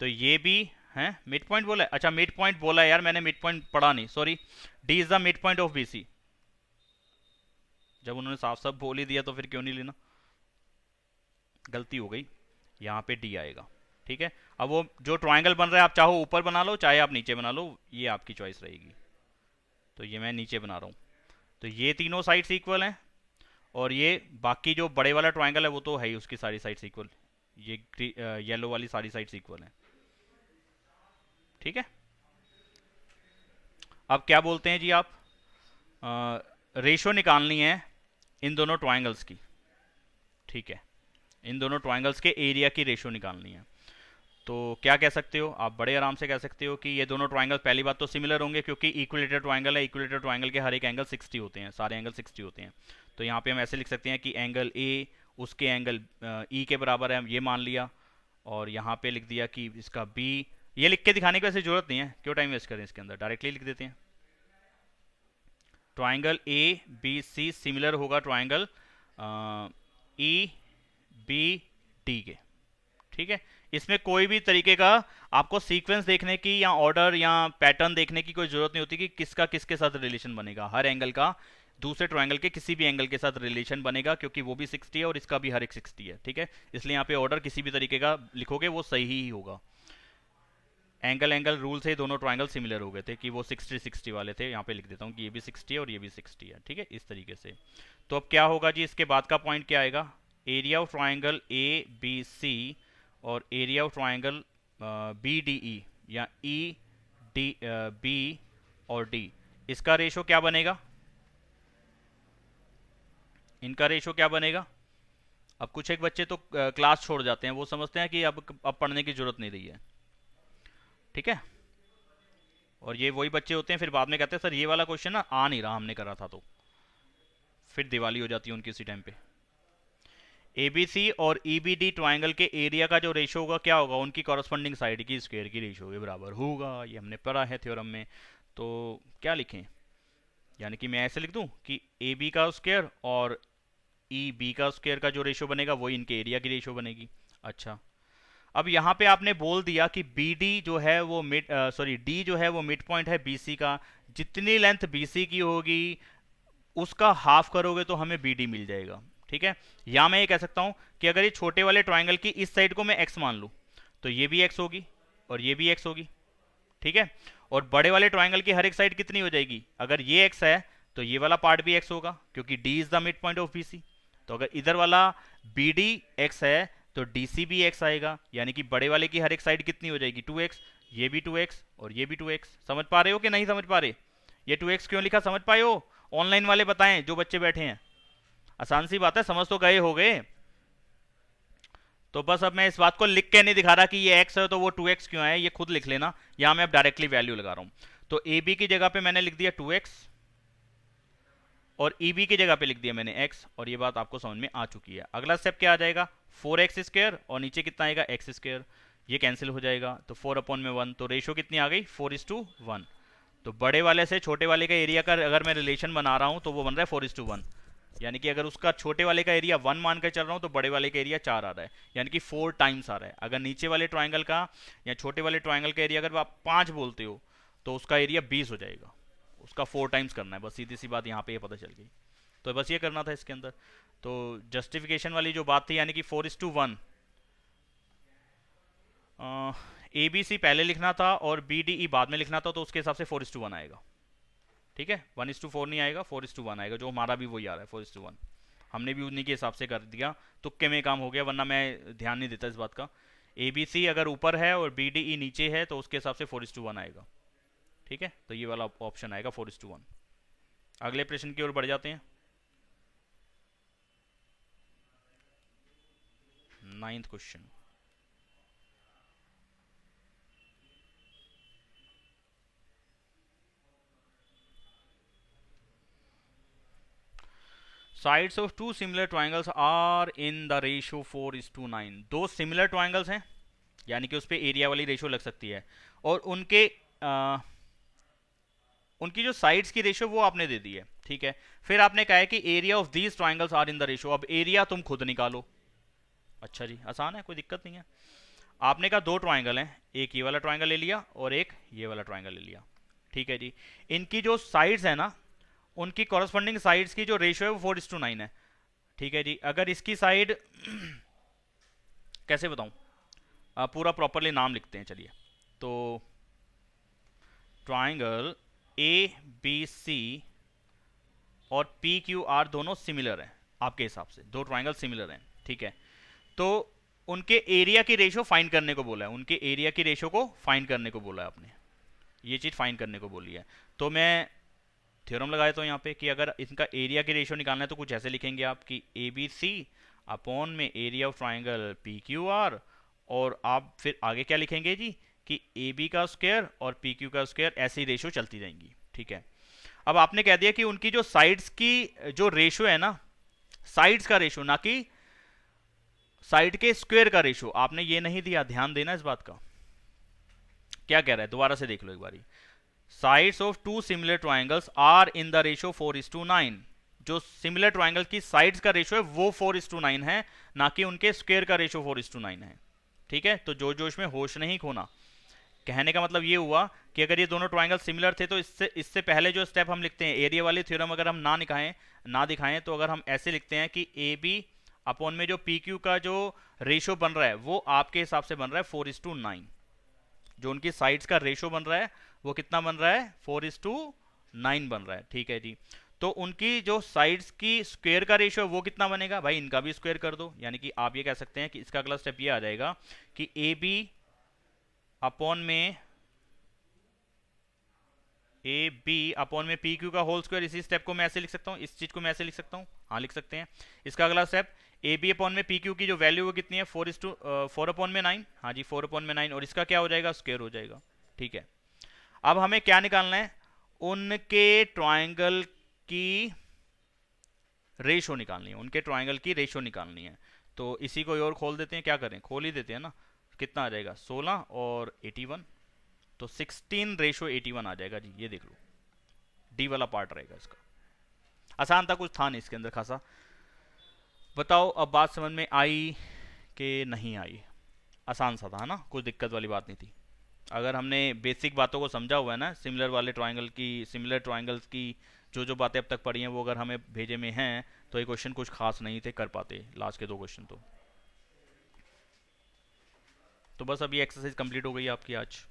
तो ये भी है मिड पॉइंट बोला है, अच्छा मिड पॉइंट बोला है यार, मैंने मिड पॉइंट पढ़ा नहीं, sorry. D is the mid point of BC, जब उन्होंने साफ साफ बोल ही दिया तो फिर क्यों नहीं लेना, गलती हो गई, यहाँ पे डी आएगा, ठीक है। अब वो जो ट्राइंगल बन रहा है आप चाहो ऊपर बना लो चाहे आप नीचे बना लो, ये आपकी चॉइस रहेगी। तो ये मैं नीचे बना रहा हूँ, तो ये तीनों साइड्स इक्वल हैं, और ये बाकी जो बड़े वाला ट्राइंगल है वो तो है ही, उसकी सारी साइड्स इक्वल, ये येलो वाली सारी साइड्स इक्वल हैं, ठीक है। अब क्या बोलते हैं जी आप, रेशो निकालनी है इन दोनों ट्राइंगल्स की, ठीक है, इन दोनों ट्राइंगल्स के एरिया की रेशो निकालनी है। तो क्या कह सकते हो आप, बड़े आराम से कह सकते हो कि ये दोनों ट्राइंगल पहली बात तो सिमिलर होंगे, क्योंकि इक्विलेटरल ट्राइंगल है, इक्विलेटरल ट्राइंगल के हर एक एंगल 60 होते हैं, सारे एंगल 60 होते हैं। तो यहाँ पे हम ऐसे लिख सकते हैं कि एंगल ए उसके एंगल ई के बराबर है, ये मान लिया, और यहाँ पे लिख दिया कि इसका बी, ये लिख के दिखाने की वैसे जरूरत नहीं है, क्यों टाइम वेस्ट करें, इसके अंदर डायरेक्टली लिख देते हैं। Triangle A B C similar होगा ट्राइंगल ई बी डी के, ठीक है। इसमें कोई भी तरीके का आपको सीक्वेंस देखने की या ऑर्डर या पैटर्न देखने की कोई जरूरत नहीं होती कि किसका किसके साथ रिलेशन बनेगा, हर एंगल का दूसरे ट्रायंगल के किसी भी एंगल के साथ रिलेशन बनेगा, क्योंकि वो भी 60 है और इसका भी हर एक 60 है, ठीक है। इसलिए यहाँ पे ऑर्डर किसी भी तरीके का लिखोगे वो सही ही होगा। एंगल एंगल रूल से दोनों ट्रायंगल सिमिलर हो गए थे कि वो 60 60 वाले थे, यहाँ पे लिख देता हूँ कि ये भी 60 है और ये भी 60 है, ठीक है, इस तरीके से। तो अब क्या होगा जी, इसके बाद का पॉइंट क्या आएगा, area of triangle A B C और area of triangle B D E या ई डी बी और डी, इसका रेशो क्या बनेगा, इनका रेशो क्या बनेगा। अब कुछ एक बच्चे तो क्लास छोड़ जाते हैं, वो समझते हैं कि अब पढ़ने की जरूरत नहीं रही है, ठीक है। और ये वही बच्चे होते हैं फिर बाद में कहते हैं सर ये वाला क्वेश्चन ना आ नहीं रहा, हमने करा था, तो फिर दिवाली हो जाती है उनकी उसी टाइम पे। एबीसी और ईबीडी ट्राइंगल के एरिया का जो रेशो होगा क्या होगा, उनकी कॉरस्पॉन्डिंग साइड की स्क्वायर की रेशो के बराबर होगा, ये हमने पढ़ा है थ्योरम में। तो क्या लिखें, यानी कि मैं ऐसे लिख दूं कि ए बी का स्क्वायर और ई बी का स्क्वायर का जो रेशो बनेगा वही इनके एरिया की रेशो बनेगी। अच्छा, अब यहाँ पे आपने बोल दिया कि बी डी जो है वो मिड, सॉरी डी जो है वो मिड पॉइंट है बीसी का, जितनी लेंथ बीसी की होगी उसका हाफ करोगे तो हमें बी डी मिल जाएगा, ठीक है। या मैं ये कह सकता हूं कि अगर ये छोटे वाले ट्राइंगल की इस साइड को मैं एक्स मान लूं तो ये भी एक्स होगी और ये भी एक्स होगी, ठीक है। और बड़े वाले ट्राइंगल की हर एक साइड कितनी हो जाएगी, अगर ये एक्स है तो ये वाला पार्ट भी एक्स होगा, क्योंकि D is the mid point of BC. तो अगर इधर वाला बी डी एक्स है तो डी सी भी एक्स आएगा, यानी कि बड़े वाले की हर एक साइड कितनी हो जाएगी 2x, ये भी 2x और ये भी 2x। समझ पा रहे हो कि नहीं समझ पा रहे, ये 2x क्यों लिखा समझ पाए हो, ऑनलाइन वाले बताएं जो बच्चे बैठे हैं, आसान सी बात है, समझ तो गए हो गए। तो बस अब मैं इस बात को लिख के नहीं दिखा रहा कि ये x है तो वो 2x क्यों है, ये खुद लिख लेना, यहां मैं अब डायरेक्टली वैल्यू लगा रहा हूं। तो ए बी की जगह पे मैंने लिख दिया 2x और ई बी की जगह पे लिख दिया मैंने x, और ये बात आपको समझ में आ चुकी है। अगला स्टेप क्या आ जाएगा, 4x स्क्वायर और नीचे कितना आएगा x स्क्वायर, ये कैंसिल हो जाएगा तो 4/1, तो रेशो कितनी आ गई 4:1। तो बड़े वाले से छोटे वाले का एरिया का अगर मैं रिलेशन बना रहा हूं तो वो बन रहा है 4:1, यानी कि अगर उसका छोटे वाले का एरिया 1 मान कर चल रहा हूं तो बड़े वाले का एरिया 4 आ रहा है, यानी कि 4 टाइम्स आ रहा है। अगर नीचे वाले ट्राइंगल का या छोटे वाले ट्राइंगल का एरिया अगर आप 5 बोलते हो तो उसका एरिया 20 हो जाएगा, उसका 4 टाइम्स करना है, बस सीधी सी बात यहाँ पे ये पता चल गई। तो बस ये करना था इसके अंदर। तो जस्टिफिकेशन वाली जो बात थी, यानी कि 4:1, ए बी सी पहले लिखना था और बी डी ई बाद में लिखना था, तो उसके हिसाब से 4:1 आएगा। ठीक है, 1:4 नहीं आएगा, 4:1 आएगा, जो हमारा भी वही आ रहा है 4:1। हमने भी उन्हीं के हिसाब से कर दिया, तुक्के में काम हो गया, वरना मैं ध्यान नहीं देता इस बात का। ए बी सी अगर ऊपर है और बी डी ई नीचे है तो उसके हिसाब से 4:1 आएगा। ठीक है, तो ये वाला ऑप्शन आएगा 4:1। अगले प्रश्न की ओर बढ़ जाते हैं। 9th question. Sides of two similar triangles are in the ratio 4:9। दो सिमिलर ट्राइंगल्स हैं, यानी कि उस पर एरिया वाली रेशियो लग सकती है, और उनकी जो साइड्स की रेशियो वो आपने दे दी है। ठीक है, फिर आपने कहा है कि area of these triangles are in the ratio. अब एरिया तुम खुद निकालो। अच्छा जी, आसान है, कोई दिक्कत नहीं है। आपने कहा दो ट्राइंगल हैं, एक ये वाला ट्राइंगल ले लिया और एक ये वाला ट्राइंगल ले लिया। ठीक है जी, इनकी जो साइड्स है ना, उनकी कॉरस्पॉन्डिंग साइड्स की जो रेशियो है वो 4:9 है। ठीक है जी, अगर इसकी साइड कैसे बताऊं, पूरा प्रॉपरली नाम लिखते हैं चलिए। तो ट्राइंगल ए बी सी और पी क्यू आर दोनों सिमिलर हैं आपके हिसाब से, दो ट्राइंगल सिमिलर हैं। ठीक है, तो उनके एरिया की रेशियो फाइंड करने को बोला है, उनके एरिया की रेशियो को फाइंड करने को बोला है आपने, ये चीज़ फाइंड करने को बोली है। तो मैं थ्योरम लगाया तो यहाँ पे कि अगर इनका एरिया की रेशियो निकालना है तो कुछ ऐसे लिखेंगे आप कि ए बी सी अपॉन में area of triangle P Q are, और आप फिर आगे क्या लिखेंगे जी कि ए बी का स्क्वायर और पी क्यू का स्क्वायर, ऐसी रेशियो चलती जाएंगी। ठीक है, अब आपने कह दिया कि उनकी जो साइड्स की जो रेशियो है ना, साइड्स का रेशियो, ना कि साइड के स्क्वायर का रेशियो, आपने ये नहीं दिया, ध्यान देना इस बात का। क्या कह रहा है, दोबारा से देख लो एक बारी। Sides of two similar triangles are in the ratio 4:9। जो सिमिलर ट्राइंगल की साइड्स का रेशियो है वो 4:9 है, ना कि उनके स्क्वायर का रेशियो 4:9 है। ठीक है, तो जोश में होश नहीं खोना। कहने का मतलब ये हुआ कि अगर ये दोनों ट्राइंगल सिमिलर थे तो इससे पहले जो स्टेप हम लिखते हैं, एरिया वाली थ्योरम अगर हम ना दिखाएं तो अगर हम ऐसे लिखते हैं कि ए बी अपॉन में जो पी क्यू का जो रेशियो बन रहा है वो आपके हिसाब से बन रहा है 4:9। जो उनकी साइड्स का रेशियो बन रहा है वो कितना बन रहा है, 4:9 बन रहा है। ठीक है जी, तो उनकी जो साइड्स की स्क्वायर का रेशियो वो कितना बनेगा, भाई इनका भी स्क्वायर कर दो। यानी कि आप ये कह सकते हैं कि इसका अगला स्टेप ये आ जाएगा कि ए बी अपॉन में पी क्यू का होल स्क्वायर। इसी स्टेप को मैं ऐसे लिख सकता हूँ, इस चीज को मैं ऐसे लिख सकता हूँ, हाँ लिख सकते हैं। इसका अगला स्टेप ए बी अपॉन में पी क्यू की जो वैल्यू वो कितनी है, 4:9। हाँ जी, 4/9, और इसका क्या हो जाएगा, स्क्वायर हो जाएगा। ठीक है, अब हमें क्या निकालना है, उनके ट्राइंगल की रेशो निकालनी है, उनके ट्राइंगल की रेशो निकालनी है। तो इसी को और खोल देते हैं, क्या करें, खोल ही देते हैं ना। कितना आ जाएगा, 16 और 81, तो 16:81 आ जाएगा जी। ये देख लो, डी वाला पार्ट रहेगा इसका। आसान था, कुछ था नहीं इसके अंदर खासा। बताओ अब बात समझ में आई कि नहीं आई। आसान सा था ना, कुछ दिक्कत वाली बात नहीं थी। अगर हमने बेसिक बातों को समझा हुआ है ना, सिमिलर ट्राइंगल्स की जो जो बातें अब तक पढ़ी हैं वो अगर हमें भेजे में हैं तो ये क्वेश्चन कुछ खास नहीं थे कर पाते, लास्ट के दो क्वेश्चन तो बस अभी एक्सरसाइज कंप्लीट हो गई आपकी आज।